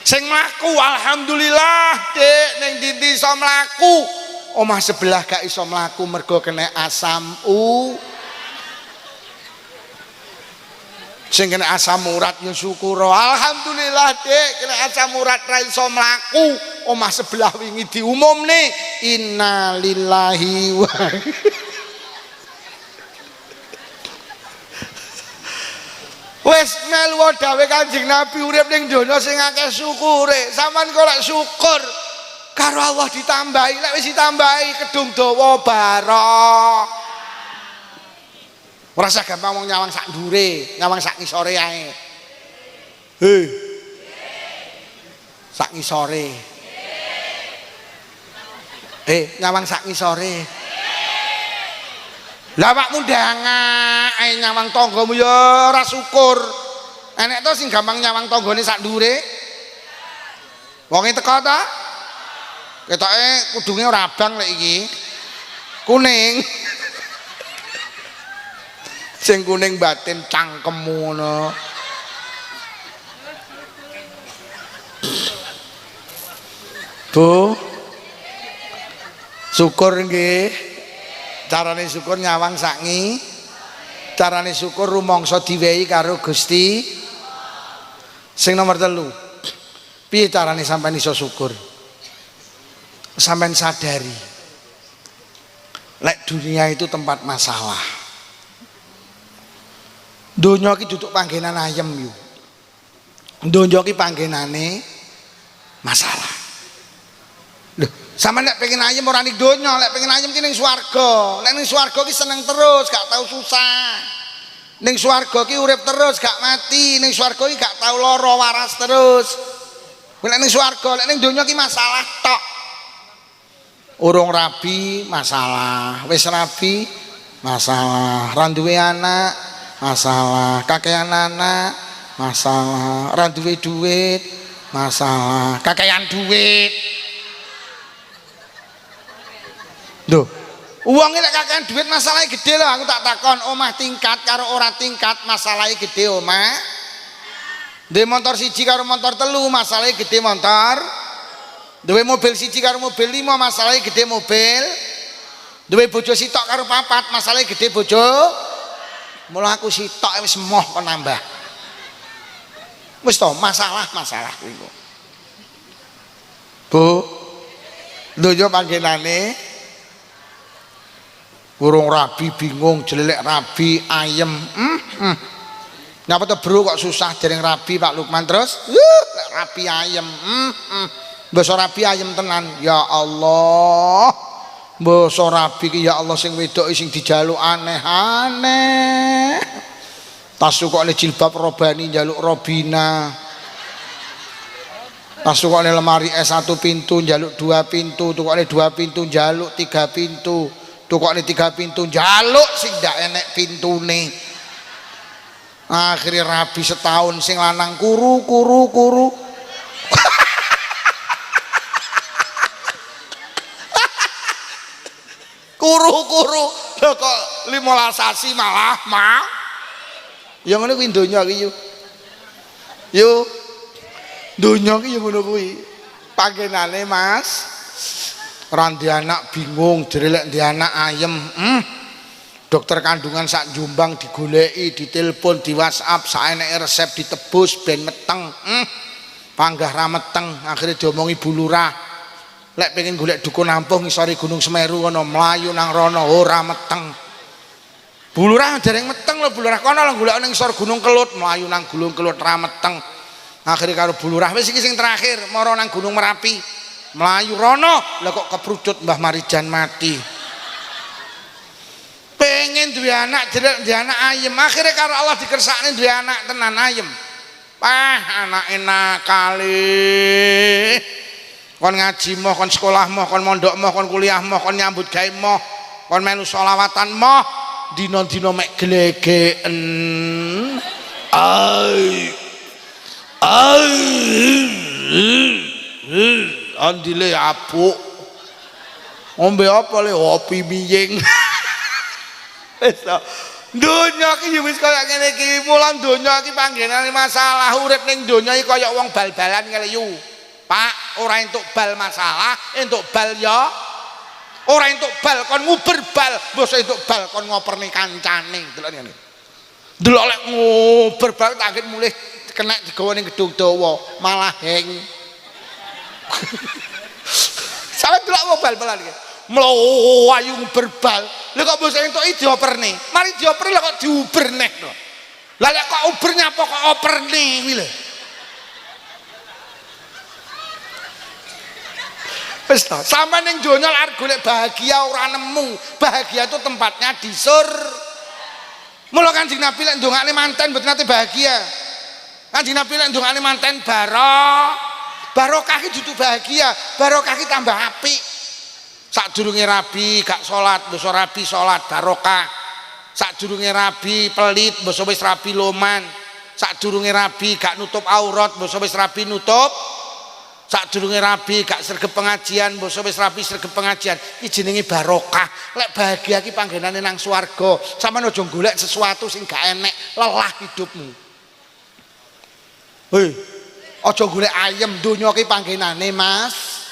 Sing mlaku alhamdulillah Dik, ning dinti iso mlaku. Omah sebelah gak iso mlaku mergo kena asam sing kena asam urat ya syukur. Alhamdulillah Dik, kena asam urat ra iso mlaku. Omah sebelah wingi diumumne innalillahi wa wes melu dawe Kanjeng Nabi urip ning donya sing akeh syukure. Sampeyan kok lek syukur karo Allah ditambahi, lek wis ditambahi kedung dawa barok. Ora usah gampang wong nyawang sak ndure, nyawang sak ngisore ae. He. Sak ngisore. Nyawang sak ngisore. Lah awakmu ndangak ae nyawang tanggamu ya ora syukur. Enek to sing gampang nyawang tanggane sak ndure? Wonge teko ta? Ketoke kudunge ora abang lek iki. Kuning. Sing kuning batin cangkemmu ngono. Bu. Syukur nggih. Carane syukur nyawang sakngi, carane syukur rumangsa diwehi karo Gusti. Sing nomor 3, piye carane sampean iso syukur? Sampean sadari lek dunia itu tempat masalah. Donya iki duduk panggenan ayem yo. Donya ki panggenane masalah. Lho, sama nek pengen ayem ora ning donya, nek pengen ayem ki ning swarga. Nek ning swarga ki seneng terus, gak tau susah. Ning swarga ki urip terus, gak mati. Ning swarga ki gak tau lara waras terus. Nek ning swarga, nek ning donya ki masalah tok. Urung rabi masalah, wis rabi masalah, ra duwe anak masalah, kakean anak masalah, ra duwe duit masalah, kakean duit. Lho, uangnya lek kakean duit masalahnya gede loh. Aku tak takon, omah tingkat karo ora tingkat masalahnya gede omah. Duwe motor siji karo motor telu masalahnya gede motor. Duwe mobil siji karo mobil 5 masalahnya gede mobil. Duwe bojo sitok karo papat masalahnya gede bojo. Mula aku sitok wis moh kon nambah. Wis to masalah kuwi. Bu, donya panggenane urung rabi bingung jelek rabi ayem. Napa to bro kok susah dereng rabi Pak Lukman terus? Lek rabi ayem. Basa rabi ayem tenan. Ya Allah. Basa rabi ki ya Allah sing wedok sing dijaluk aneh-aneh. Tasukane jilbab robani njaluk robina. Tasukane lemari S1 pintu njaluk 2 pintu, tukane 2 pintu njaluk 3 pintu. Tukokne 3 pintu njaluk sing ndak enek pintune. Akhire rabi setahun sing lanang kuru. Kuru. Lho kok 15 sasi malah mau. Ya ngono kuwi donya iki yo. Yo. Donya iki yo ngono kuwi. Panggenane Mas. Ora ndek anak bingung, jere lek ndek anak ayem. Dokter kandungan sak Jombang digoleki, ditelepon, di WhatsApp, saeneke resep ditebus ben meteng. Panggah ra meteng, akhirnya diomongi Bu Lurah. Lek pengen golek dukun ampuh ngisore Gunung Semeru kono mlayu nang rono ora meteng. Bu Lurah dereng meteng lho Bu Lurah kono lho golek ning ngisor Gunung Kelut, mlayu nang Gunung Kelut ra meteng. Akhirnya karo Bu Lurah wis iki sing terakhir, mara nang Gunung Merapi. Melayu rono lah kok keprucut Mbah Marijan mati. Pengen duwe anak jelek duwe anak ayem, akhirnya karo Allah dikersakne duwe anak tenan ayem. Anak enak kali. Kon ngaji moh, kon sekolah moh, kon mondok moh, kon kuliah moh, kon nyambut gawe moh, kon melu sholawatan moh, dina-dina mek glegeken. Andile apuk. Ngombe apa le kopi miying. Wis to. Donya iki wis kaya ngene iki, mulan donya iki panggenane masalah. Urip ning donya iki kaya wong bal-balan ngeleyu. Pak, ora entuk bal masalah, entuk bal ya. Ora entuk bal kon nguber bal, mbok entuk bal kon ngoperni kancane. Delok ngene. Delok lek nguber bal tak anggit mulih kena digawa ning gedung dawa, malah heng. Sampe delok bal-balan iki. Mlayu berbal. Lha kok mbok entuk dioperne. Mari dioper lho kok diuber neh lho. Lah lek kok uber nyapa kok operne kuwi lho. Wis ta, sampean ning donya arep golek bahagia ora nemu. Bahagia itu tempatnya di Mula Kanjeng Nabi lek ndongakne manten mboten nate bahagia. Kanjeng Nabi lek ndongakne manten barokah iki dudu bahagia, barokah iki tambah apik. Sadurunge rabi gak salat, basa rabi salat barokah. Sadurunge rabi pelit, basa wis rabi loman. Sadurunge rabi gak nutup aurat, basa wis rabi nutup. Sadurunge rabi gak sregep pengajian, basa wis rabi sregep pengajian. Iki jenenge barokah. Lek bahagia iki panggenane nang swarga. Sampeyan aja golek sesuatu sing gak enek, lelah hidupmu. Hei, aja golek ayem, donya ki panggenane Mas.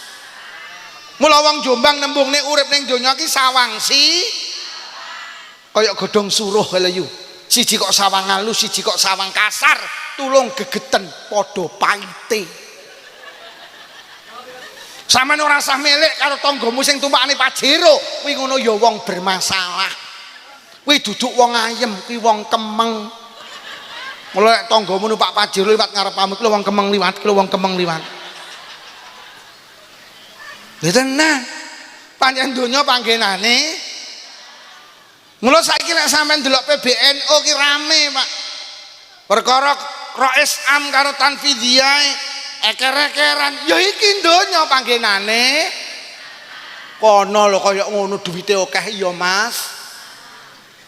Mula wong Jombang nembungne urip ning donya ki sawangsi kaya godhong suruh lho. Siji kok sawang halus, siji kok sawang kasar, tulung gegeten padha paite. Sampeyan ora usah melek karo tanggamu sing tumpakane pajero, kuwi ngono ya wong bermasalah. Kuwi duduk wong ayem, kuwi wong kemeng. Mulai tanggamu numpak Pajero liwat ngarepamu kuwi wong Kemeng liwat, kuwi wong Kemeng liwat. Lha tenan. Pancen donya panggenane. Mula saiki nek sampean delok PBNU ki rame, Pak. Perkara Rais Am karo Tanfidiyah eker-ekeran. Ya iki donya panggenane. Kono lho kaya ngono duwite akeh ya, Mas.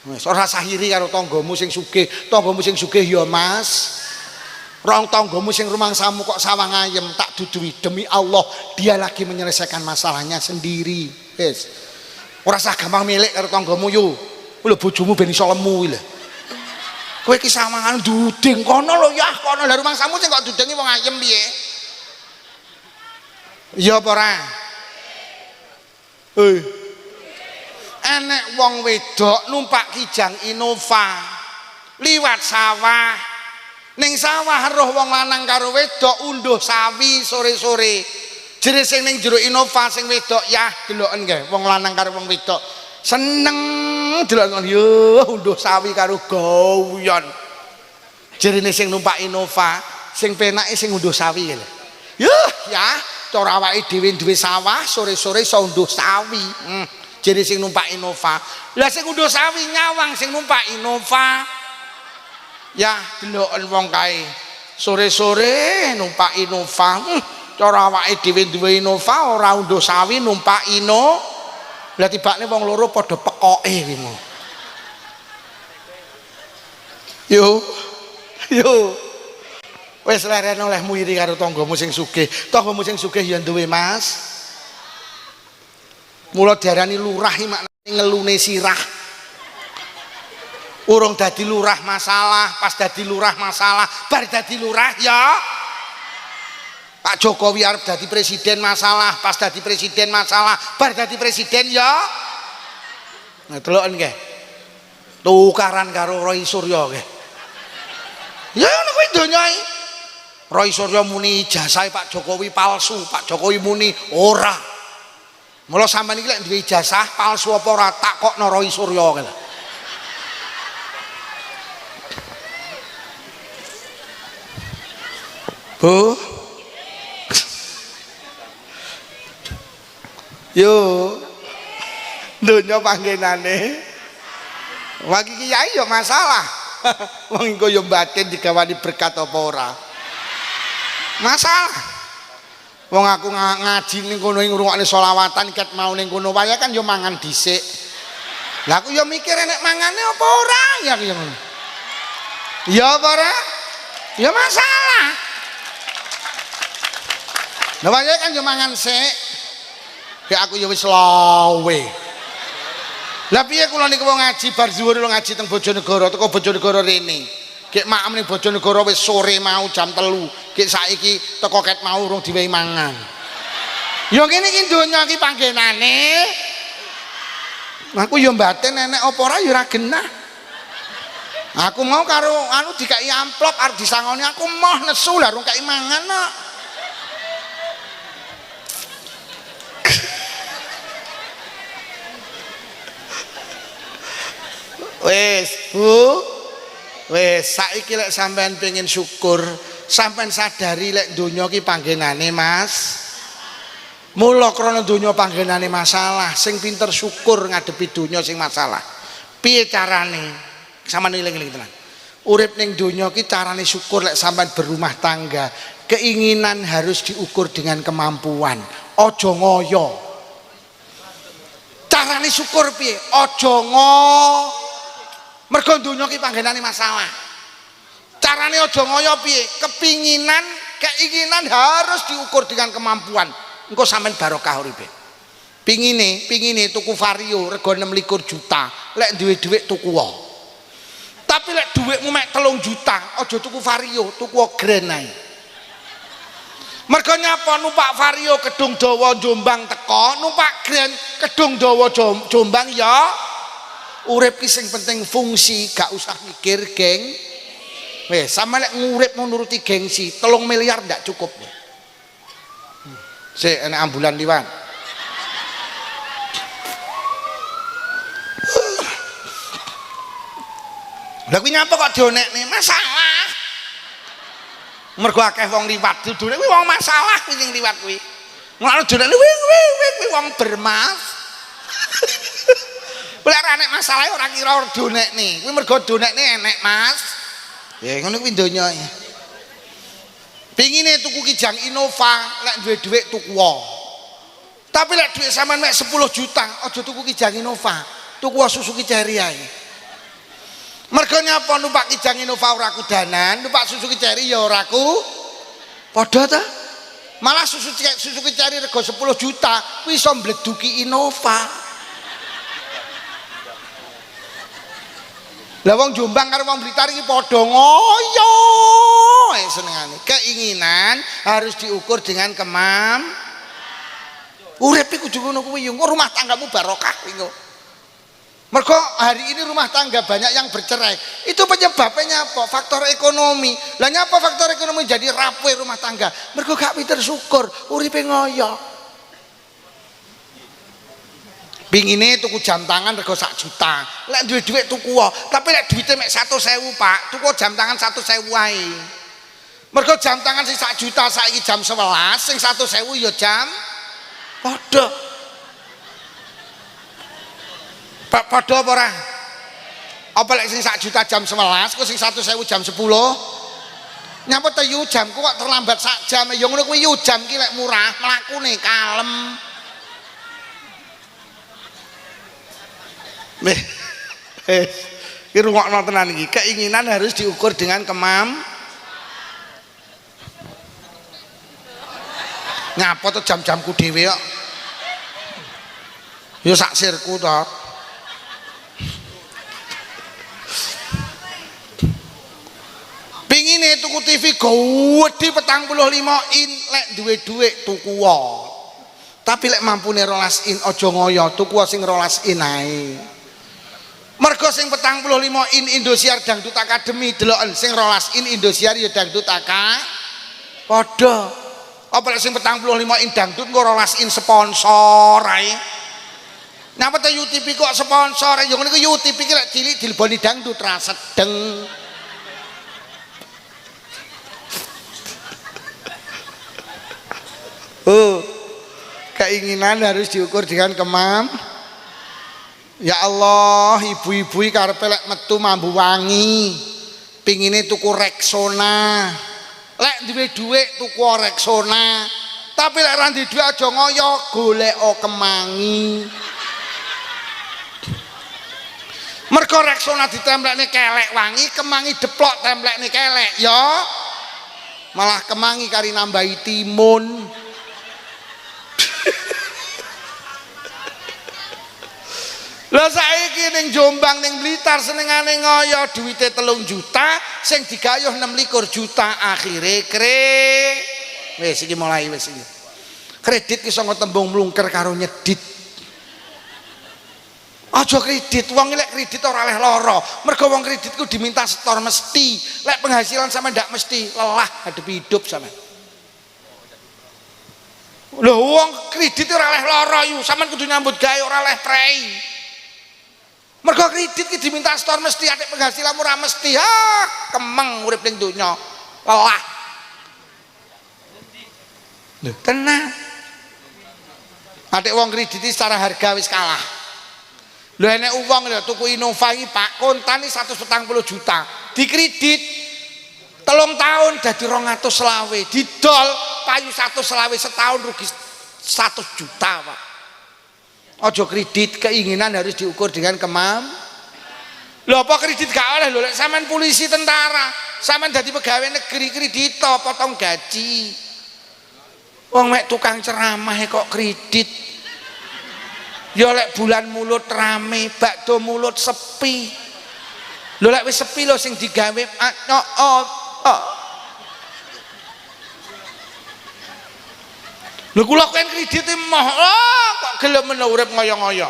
Wis ora sahiri karo tanggamu sing sugih ya Mas. Rong tanggamu sing rumangsamu kok sawang ayem tak dudui demi Allah dia lagi menyelesaikan masalahnya sendiri. Wis. Ora usah gampang milik karo tanggamu yo. Lho bojomu ben iso lemu lho. Kowe iki sawangan duding kono lho ya kono lha rumangsamu sing kok dudengi wong ayem piye? Ya apa ora? Enek wong wedok numpak Kijang Innova liwat sawah ning sawah roh wong lanang karo wedok unduh sawi sore-sore jere sing ning jero Innova sing wedok yah deloken nggih wong lanang karo wong wedok seneng deloken yo unduh sawi karo gawian jerene sing numpak Innova sing penake sing unduh sawi lho yuh ya cara awake dhewe duwe sawah sore-sore iso unduh sawi jadi sing numpak Innova lah sing unduh sawi nyawang sing numpak Innova ya deloken wong kae sore-sore numpak Innova cara awake dhewe duwe Innova ora unduh sawi numpak lah tibane wong loro padha pekoke kuwi yo wis leren olehmu iri karo tanggamu sing sugih ya duwe Mas. Mula diarani lurah iki maknane ngelune sirah. Urung dadi lurah masalah, pas dadi lurah masalah, bar dadi lurah ya. Pak Jokowi arep dadi presiden masalah, pas dadi presiden masalah, bar dadi presiden ya. Nah, deloken nggih. Tukaran karo Roy Suryo nggih. Ya ngono kuwi donya iki. Roy Suryo muni ijazah Pak Jokowi palsu, Pak Jokowi muni ora. Mula sampean iki lek duwe ijazah palsu apa ora takokno Roy Suryo kala. Bu. Yo. Donya panggenane. Wagi kiai yo masalah. Wong engko yo batin digawani berkat apa ora. Masalah. Wong aku ngaji ning kono ngrungokne selawatan ket mau ning kono wae kan yo mangan dhisik. Lah aku yo mikir nek mangane apa ora ya aku yo ngono. Ya apa ora? Ya masalah. Lah wae kan yo mangan sik. Ya aku yo wis lawe. Lah piye kula niku wong ngaji bar zuwur ngaji teng Bojonegoro teko Bojonegoro rene. Gek makem ning Bojonegoro wis sore mau jam 3. Gek saiki teko ket mau urung diwehi mangan. Ya kene iki donya iki panggenane. Aku ya mbaten enek apa ora ya ora genah. Aku mau karo anu dikai amplop arep disangoni aku moh nesu lah urung kei mangan kok. Wes, Bu. Wes saiki lek sampean pengen syukur, sampean sadari lek donya ki panggenane, Mas. Mula krana donya panggenane masalah, sing pinter syukur ngadepi donya sing masalah. Piye carane? Sampeyan eling-eling tenan. Urip ning donya ki carane syukur lek sampean berumah tangga, keinginan harus diukur dengan kemampuan. Aja ngoyo. Carane syukur piye? Aja mergo donya ki panggenane masalah. Carane aja ngoyo piye? Keinginan harus diukur dengan kemampuan. Engko sampean barokah uripe. Pingine tuku Vario rego 26 juta. Lek duwe dhuwit tuku wae. Tapi lek dhuwitmu mek 3 juta, aja tuku Vario, tuku Grand ae. Mergo nyapa numpak Vario Kedung Dawa Jombang teko, numpak Grand Kedung Dawa Jombang ya. Urip ki sing penting fungsi, gak usah mikir geng. Wes, sama lek ngurip mau nuruti gengsi, 3 miliar ndak cukup. Sik enek ambulan liwat. Lah kuwi nyapa kok dionekne? Masalah. Mergo akeh wong liwat dudune kuwi wong masalah kuwi sing liwat kuwi. Ngono dudune kuwi wong bermas. Lek ora enek masalah ora kira donekne. Kuwi mergo donekne enek, Mas. Ya ngono kuwi donya. Pingine tuku Kijang Innova, lek duwe dhuwit tuku. Tapi lek dhuwit sampean mek 10 juta, aja tuku Kijang Innova. Tuku Suzuki Cherry ae. Mergo nyapa numpak Kijang Innova ora kudanan, numpak Suzuki Cherry ya ora padha ta? Malah Suzuki Cherry rego 10 juta, kuwi iso mbleduki Innova. Lah wong Jombang karo wong Blitar iki padha ngoyo. Senengane. Keinginan harus diukur dengan urip iku kudu ngono kuwi yo. Rumah tanggamu barokah kuwi engko. Mergo hari ini rumah tangga banyak yang bercerai. Itu penyebabnya apa? Faktor ekonomi. Lah nyapa faktor ekonomi jadi rapuh rumah tangga? Mergo gak pinter syukur, uripe ngoyo. Pingine tuku jam tangan rego 1 juta. Lek duwe dhuwit tuku wae. Tapi lek duwite mek 100.000, Pak, tuku jam tangan 100.000 wae. Mergo jam tangan sing 1 juta saiki jam 11, sing 100.000 ya jam padha. Padha apa ora? Apa lek sing 1 juta jam 11, kok sing 100.000 jam 10? Nyapa ta yu jamku kok terlambat sak jam. Ya ngono kuwi yu jam ki lek murah, mlakune kalem. Ki rungokno tenan iki. Keinginan harus diukur dengan Ngapa tuh jam-jamku dhewe kok? Ya sak sirku to. Pingine tuku TV gede 45 in lek duwe dhuwit tuku wae. Tapi lek mampune 12 in aja ngoyo, tuku sing 12 in ae. Mergo sing 45 in Indosiar Dangdut Academy deloken sing 12 in Indosiar ya Dangdut padha. Apa lek sing 45 in dangdut engko 12 in sponsor ae. Napa ta UTV kok sponsor? Ya ngene ku UTV ki lek cilik dileboni dangdut ra sedeng. Keinginan harus diukur dengan Ya Allah, ibu-ibu karepe lek metu mambu wangi, pingine tuku Rexona. Lek duwe dhuwit tuku Rexona. Tapi lek ra duwe dhuwit aja ngoyo, golek kemangi. Mergo Rexona ditemplekne kelek wangi, kemangi deplok templekne kelek ya. Malah kemangi kari nambahi timun. Lah saiki ning Jombang ning Blitar senengane ngoyo duwite 3 juta sing digayuh 26 juta akhire wis iki mulai wis iki. Kredit ki sanga tembung mlungker karo nyedit. Aja kredit, wong lek kredit ora oleh lara. Mergo wong kredit ku diminta setor mesti. Lek penghasilan sampe ndak mesti, lelah hadepi hidup sampe. Lho wong kredit ora oleh lara yu, sampean kudu nyambut gawe ora oleh prei. Mergo kredit ki diminta setor mesti, atik penghasilanmu ora mesti. Kemeng urip ning donya. Lelah. Lho, tenang. Atik wong kredit secara harga wis kalah. Lho enek uang lho tuku Innova iki Pak, kontane 140 juta. Dikredit 3 tahun dadi 200 selawe. Didol payu 100 selawe setahun rugi 100 juta, Pak. Ojo kredit, keinginan harus diukur dengan Lho apa kredit gak oleh lho, lek sampean polisi tentara, sampean dadi pegawai negeri kredit potong gaji. Wong mek tukang ceramah kok kredit. Ya lek bulan mulut rame, bakdo mulut sepi. Lho lek wis sepi lho sing digawe Lho kula kan kredit mah kok gelem urip ngoyo-ngoyo.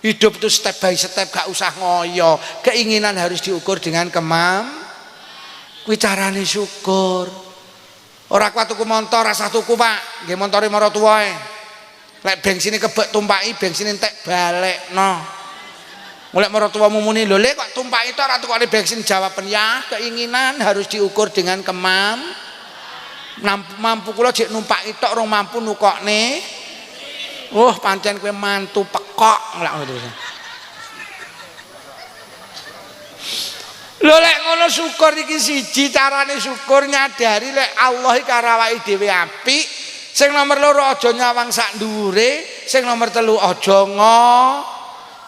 Hidup itu step by step, gak usah ngoyo. Keinginan harus diukur dengan kuwi carane syukur. Ora kuat tuku motor, rasa tuku Pak, nggih montore maratuwae. Lek bensin kebek tumpaki, bensin entek balekno. Mulai maratuwamu muni lho, lek kok tumpaki tok ora tukone bensin, jawaban ya keinginan harus diukur dengan Mampu kula jek numpaki tok rong mampu nukokne. Oh, pancen kowe mantu pekok lak ngono. Lho lek ngono syukur iki siji carane syukur nyadari lek Allah iki karo awake dhewe apik. Sing nomor loro aja nyawang sak dhuwure, sing nomor telu aja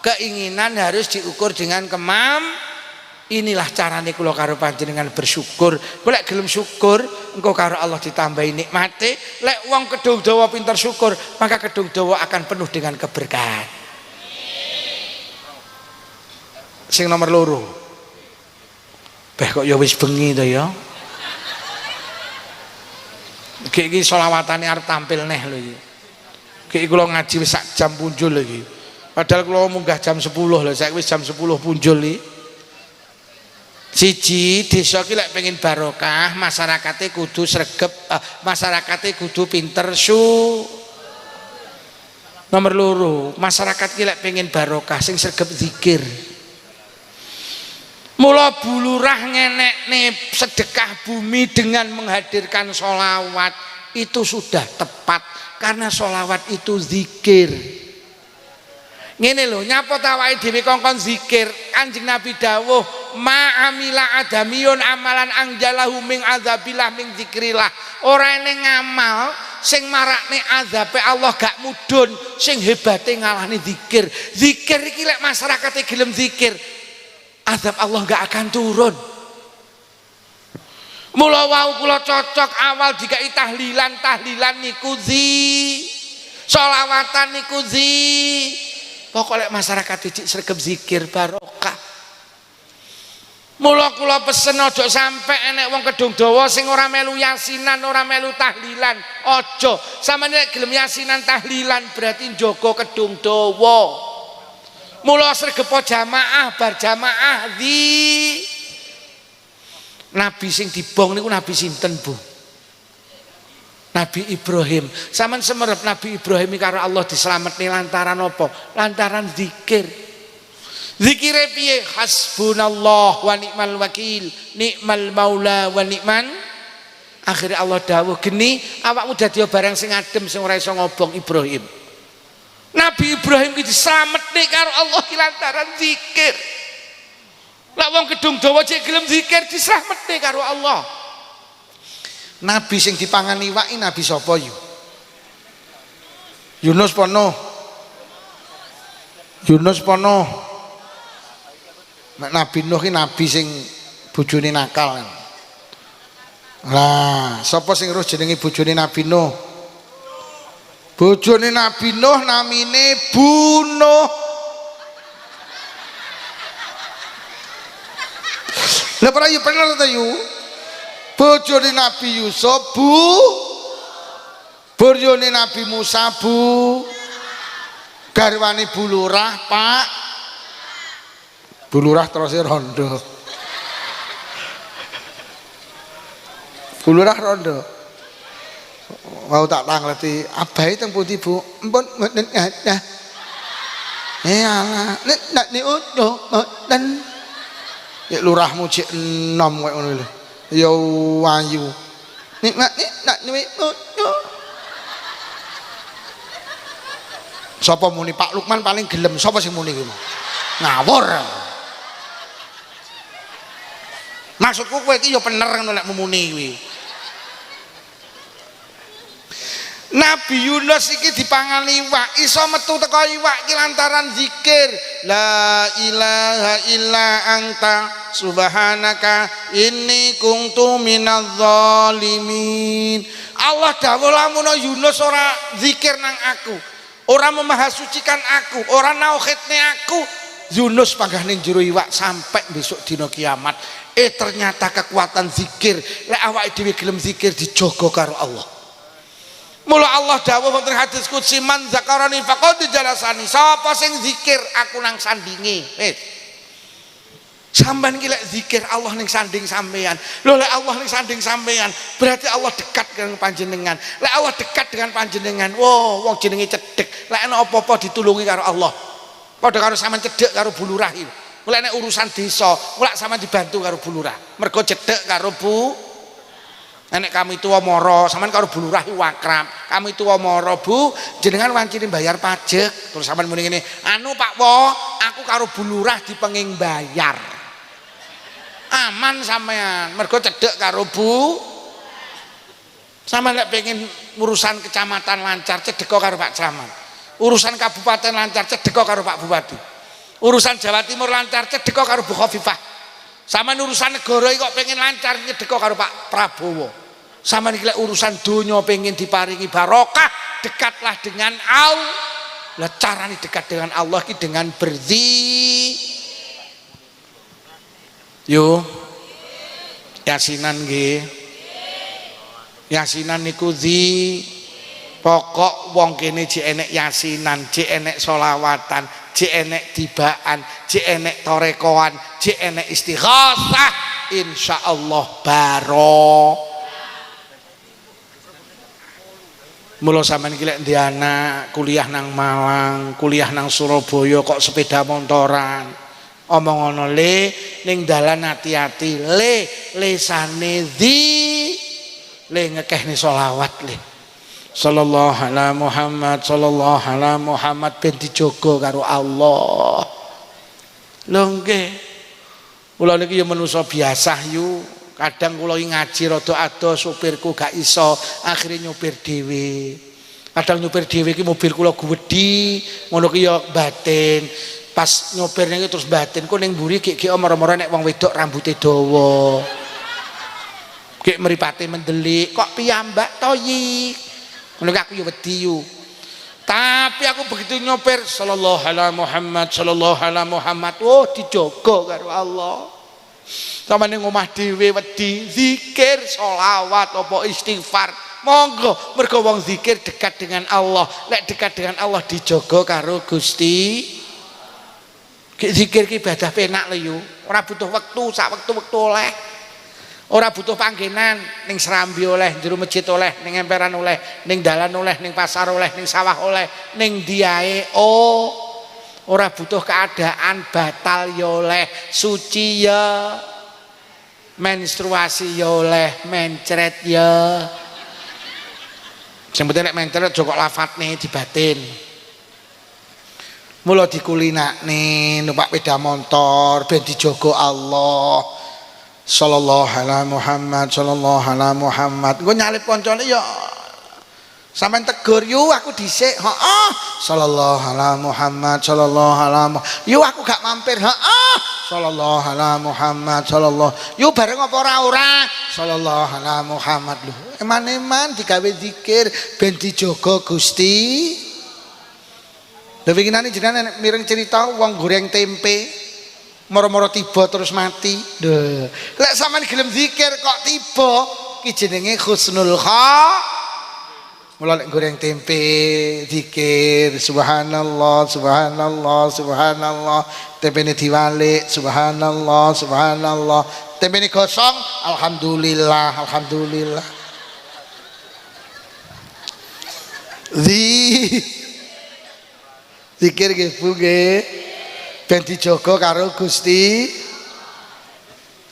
keinginan harus diukur dengan inilah carane kula karo panjenengan bersyukur. Kowe lek gelem syukur, engko karo Allah ditambahi nikmate. Lek wong kedung dawa pinter syukur, maka kedung dawa akan penuh dengan keberkahan. Sing nomor loro. Beh kok ya wis bengi to ya. Iki selawatane arep tampil neh lho iki. Iki kula ngaji wis sak jam punjul lho iki. Padahal kula munggah jam 10 lho, saiki wis jam 10 punjul iki. Siji, desa iki lek pengen barokah, masyarakate kudu sregep, masyarakate kudu pinter Nomor loro, masyarakat iki lek pengen barokah sing sregep zikir. Mula bulurah ngenekne sedekah bumi dengan menghadirkan sholawat itu sudah tepat karena sholawat itu zikir. Ngene lho, nyapa awake dhewe kongkon zikir. Kanjeng Nabi dawuh, "Ma amila adamiyun amalan angjalahu min azabillah min zikrillah." Ora ene ngamal sing marakne azabe Allah gak mudhun, sing hebate ngalahne zikir. Zikir iki lek masyarakate gelem zikir, azab Allah gak akan turun. Mula wau kula cocok awal dikai tahlilan niku sholawatan niku pokoknya masyarakat iki sregep zikir barokah. Mula kula pesen aja sampe enek wong kedung dawa sing ora melu yasinan, ora melu tahlilan. Aja. Sampeyan nek gelem yasinan tahlilan berarti njaga kedung dawa. Mula sregepo jamaah bar jamaah Nabi sing dibong niku nabi sinten, Bu? Nabi Ibrahim. Sampeyan semerep Nabi Ibrahim karo Allah dislametne lantaran apa? Lantaran zikir. Zikire piye? Hasbunallah wa ni'mal wakil, ni'mal maula wa ni'man. Akhirnya Allah dawuh, geni awakmu dadi barang sing adem sing ora iso ngobong Ibrahim. Nabi Ibrahim ki dislametne karo Allah ki lantaran zikir. Lah wong gedung dawa cek gelem zikir dislametne karo Allah. Nabi sing dipangan iwak nabi sapa yu? Yunus pono. Yunus pono. Nabi Nuh ki nabi sing bojone nakal. Lah, sapa sing roh jenenge bojone Nabi Nuh? Bojone Nabi Nuh namine Bunuh. Lah para yu bener ta yu? Bojone Nabi Yusuf bojone Nabi Musa garwane Bulurah Pak. Bulurah terus rondo. Bulurah rondo. Mau tak tangleti abahe teng pundi Bu? Empun mboten ada. Alah, nek ni dan ya lurahmu cek enom koyo ngono lho. Ya wayu. Nikmat nak niwi. Sapa muni Pak Lukman paling gelem, sapa sing muni kuwi? Ngawur. Maksudku kowe iki ya bener ngono lek muni kuwi. Nabi Yunus iki dipangan iwak, iso metu teko iwak ki lantaran zikir. La ilaha illa anta subhanaka inni kuntu minadz zalimin. Allah dawuh lamun Yunus ora zikir nang aku, ora memahasucikan aku, ora nauhidne aku, Yunus panggah ning jero iwak sampai besok dina kiamat. Ternyata kekuatan zikir, lek awake dhewe gelem zikir dijaga karo Allah. Mula Allah dawuh wonten hadis qudsi, man zakarani faqad jalasani. Sapa sing zikir aku nang sandinge. Sampeyan ki lek zikir Allah ning sanding sampean. Lho lek Allah ning sanding sampean, berarti Allah dekat dengan panjenengan. Lek Allah dekat dengan panjenengan, wow, wong jenenge cedhek. Lek ana apa-apa ditulungi karo Allah. Padha karo sampean cedhek karo bulurah iki. Lek nek urusan desa, lek sampean dibantu karo bulurah. Mergo cedhek karo Nek kami tuwa mara, sampean karo Bu Lurah iku akrab. Kami tuwa mara, Bu, jenengan wancine bayar pajak. Terus sampean muni ngene, "Anu Pak Wo, aku karo Bu Lurah dipenging bayar." Aman sampean, mergo cedhek karo Bu. Sampeyan nek pengen urusan kecamatan lancar, cedhek karo Pak Camat. Urusan kabupaten lancar, cedhek karo Pak Bupati. Urusan Jawa Timur lancar, cedhek karo Bu Khofifah. Sampeyan urusan negara kok pengen lancar, cedhek karo Pak Prabowo. Sampeyan iki urusan donya pengen diparingi barokah, dekatlah dengan Allah. Lah carane dekat dengan Allah ki dengan yo yasinan nggih. Yasinan niku pokok wong kene jek enek yasinan, jek enek solawatan, jek enek tibaan, jek enek torekoan, jek enek istighosah, insyaallah baro. Mula sampean iki lek ndek anak kuliah nang Malang, kuliah nang Surabaya kok sepeda motoran. Omong ngono le ning dalan hati-hati le lesane le ngekehne selawat le. Sallallahu ala Muhammad, sallallahu ala Muhammad ben dijogo karo Allah. Lho nggih. Kula niki ya manusa biasa yu. Kadang kula ngaji rada ado supirku gak iso, akhirnya nyupir dhewe. Kadang nyupir dhewe iki mobil kula guwedhi, ngono ki ya batin. Pas nyopirnya itu terus batin ku ning mburi gek omor-omor nek wong wedok rambute dawa. Gek mripate mendelik, kok piyambak to yi. Ngono aku ya wedi yu. Tapi aku begitu nyopir sallallahu alaihi Muhammad, sallallahu alaihi Muhammad, oh dijogo karo Allah. Sama ning omah dhewe wedi zikir, sholawat apa istighfar. Monggo mergo wong zikir dekat dengan Allah. Lek dekat dengan Allah dijogo karo Gusti. Zikir ki ibadah penak lho yu. Ora butuh wektu, sak wektu-wektu oleh. Ora butuh panggenan, ning serambi oleh, jero masjid oleh, ning emperan oleh, ning dalan oleh, ning pasar oleh, ning sawah oleh, ning diae ora butuh keadaan batal ya oleh, suci ya, menstruasi ya oleh, mencret ya. Sing penting nek mencret aja kok lafadzne dibatin. Mula dikulinakne numpak sepeda motor ben dijogo Allah. Sallallahu alaihi Muhammad, sallallahu alaihi Muhammad. Engko nyalip koncone ya sampean tegur, "Yu aku dhisik." Heeh. Sallallahu alaihi Muhammad, sallallahu alaihi Muhammad. "Yu aku gak mampir." Heeh. Sallallahu alaihi Muhammad, sallallahu. "Yu bareng apa ora?" Sallallahu alaihi Muhammad. Lho, eman-eman digawe zikir ben dijogo Gusti. Lha winginane jenengan mireng cerita wong goreng tempe moro-moro tiba terus mati. Lek sampean gelem zikir kok tiba ki jenenge husnul Mula lek goreng tempe zikir subhanallah subhanallah subhanallah, tempene diwalik subhanallah subhanallah, tempene gosong alhamdulillah alhamdulillah. Zikir nggih Bu nggih ben dijogo karo Gusti.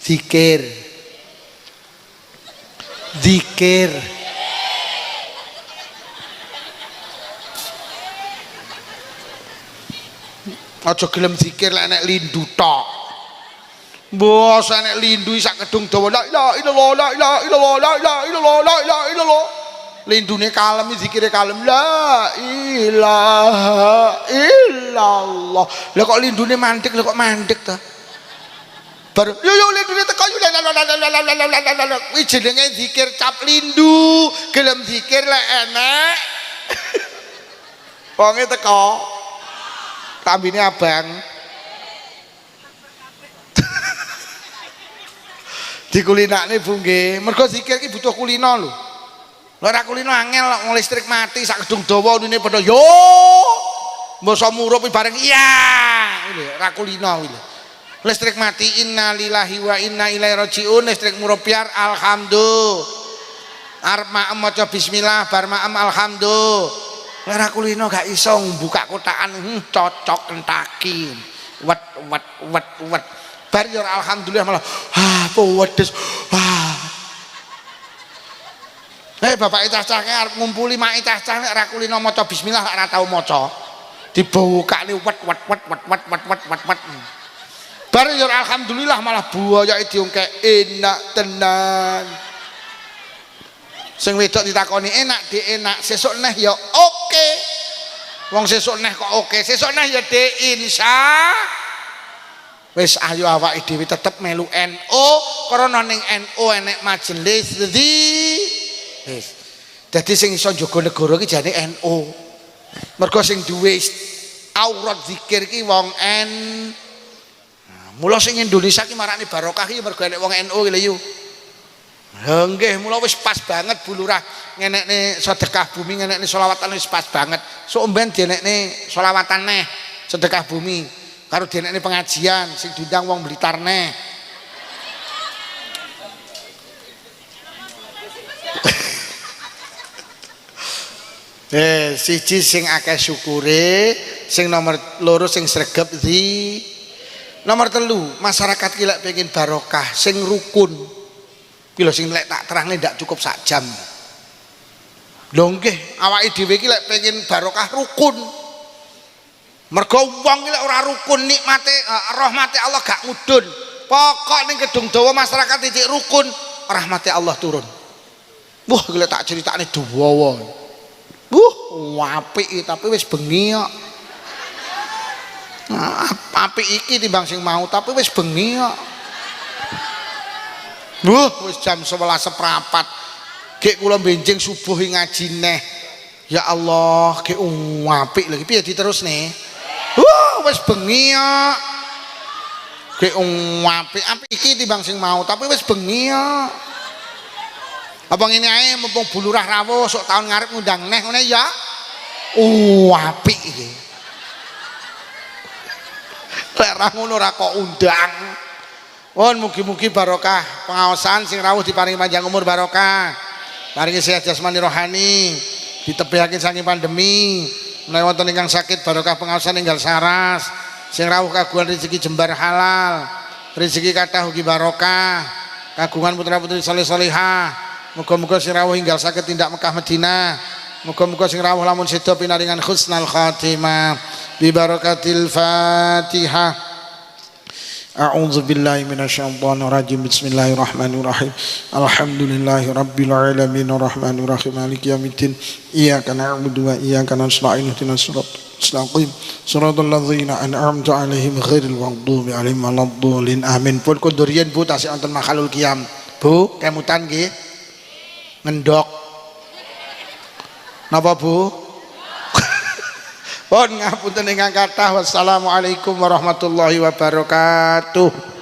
Zikir aja gelem zikir lek nek lindu tok. Mbos nek lindu sak kedung dawa la ilaha illallah la ilaha illallah la ilaha illallah la ilaha illallah. Lindune kalem zikire kalem la ilaha illallah. Lah kok lindune mandek, lho kok mandek ta? Baru yo lindune teko yo kuwi jenenge zikir cap lindu. Gelem zikir lek enek wonge teko tambine abang. Dikulinakne Bu nggih. Mergo zikir ki butuh kulino lho. Lha ora kulino angel kok listrik mati sak gedung dawa unine padha yo. Mbasa murup bareng iya. Lho ora kulino kuwi lho. Listrik mati innalillahi wa inna ilaihi rajiun, listrik murup piar alhamdulillah. Arep maem maca bismillah bar maem alhamdulillah. Lha ora kulino gak iso buka kotakan cocok kentaki. Wet. Bar yo alhamdulillah malah pedes. bapak cah-cah arep ngumpuli mak cah-cah nek ora kulino maca bismillah ora tau maca. Dibukakne wet. Bar yo alhamdulillah malah buayake diungkek enak tenan. Sing wedok ditakoni enak di enak, sesuk neh ya oke. Wong sesuk neh kok oke, sesuk neh ya de insya. Wis ayo awake dhewe tetep melu NU, krana ning NU enek majelis wis. Dadi sing iso njaga negara iki jane NU. Mergo sing duwe aurat zikir ki wong mula sing Indonesia ki marakne barokah iki mergo enek wong NU ki lho yu. Lha nggih mula wis pas banget Bu Lurah ngenekne sedekah bumi ngenekne selawatan wis pas banget. Sok mben dienekne selawatan neh sedekah bumi karo dienekne pengajian sing diundang wong Blitar neh. Siji sing akeh syukure, sing nomor loro sing sregep nomor telu masyarakat ki lek pengen barokah sing rukun. Ki lho sing lek tak terangne ndak cukup sak jam. Lho nggih, awake dhewe ki lek pengen barokah rukun. Mergo wong ki lek ora rukun nikmate rahmate Allah gak mudhun. Pokok ning Gedung Dawa masyarakat titik rukun, rahmate Allah turun. Wah, lek tak critakne dawa. Apik tapi wis bengi kok. Apik iki timbang sing mau tapi wis bengi kok. Wis jam 11 seprapat. Gek kula benjing subuh ngaji neh. Ya Allah, gek apik lagi piye diterusne? Wis bengi kok. Gek apik iki timbang sing mau tapi wis bengi kok. Apa ngene ae mumpung Bu Lurah rawuh sok taun ngarep ngundang neh ngene ya. Apik iki. Lek ra ngono ora kok undang. Mugi-mugi barokah pengaosan sing rawuh diparingi panjang umur barokah. Paringi sehat jasmani rohani, ditebihake saking pandemi. Menawi wonten ingkang sakit barokah pengaosan enggal saras. Sing rawuh kagungan rezeki jembar halal. Rezeki kathah ugi barokah. Kagungan putra-putri saleh-salehah. Muga-muga sing rawuh enggal saged tindak Mekah Madinah. Muga-muga sing rawuh lamun sedo pinaringan husnul khatimah bi barakatil Fatihah. A'udzu billahi minasyaitonir rajim. Bismillahirrahmanirrahim. Alhamdulillahirabbil alamin arrahmanir rahim maliki yaumiddin. Iyyaka na'budu wa iyyaka nasta'in ihdinas siratal mustaqim. Shiratal ladzina an'amta 'alaihim ghairil maghdubi 'alaihim waladdallin. Amin. Pun kondurien Bu tasih wonten makhlul qiyam. Bu, kemutan nggih. Ngendok. Napa Bu? Pun ngapunten ingkang kathah. Wassalamualaikum warahmatullahi wabarakatuh.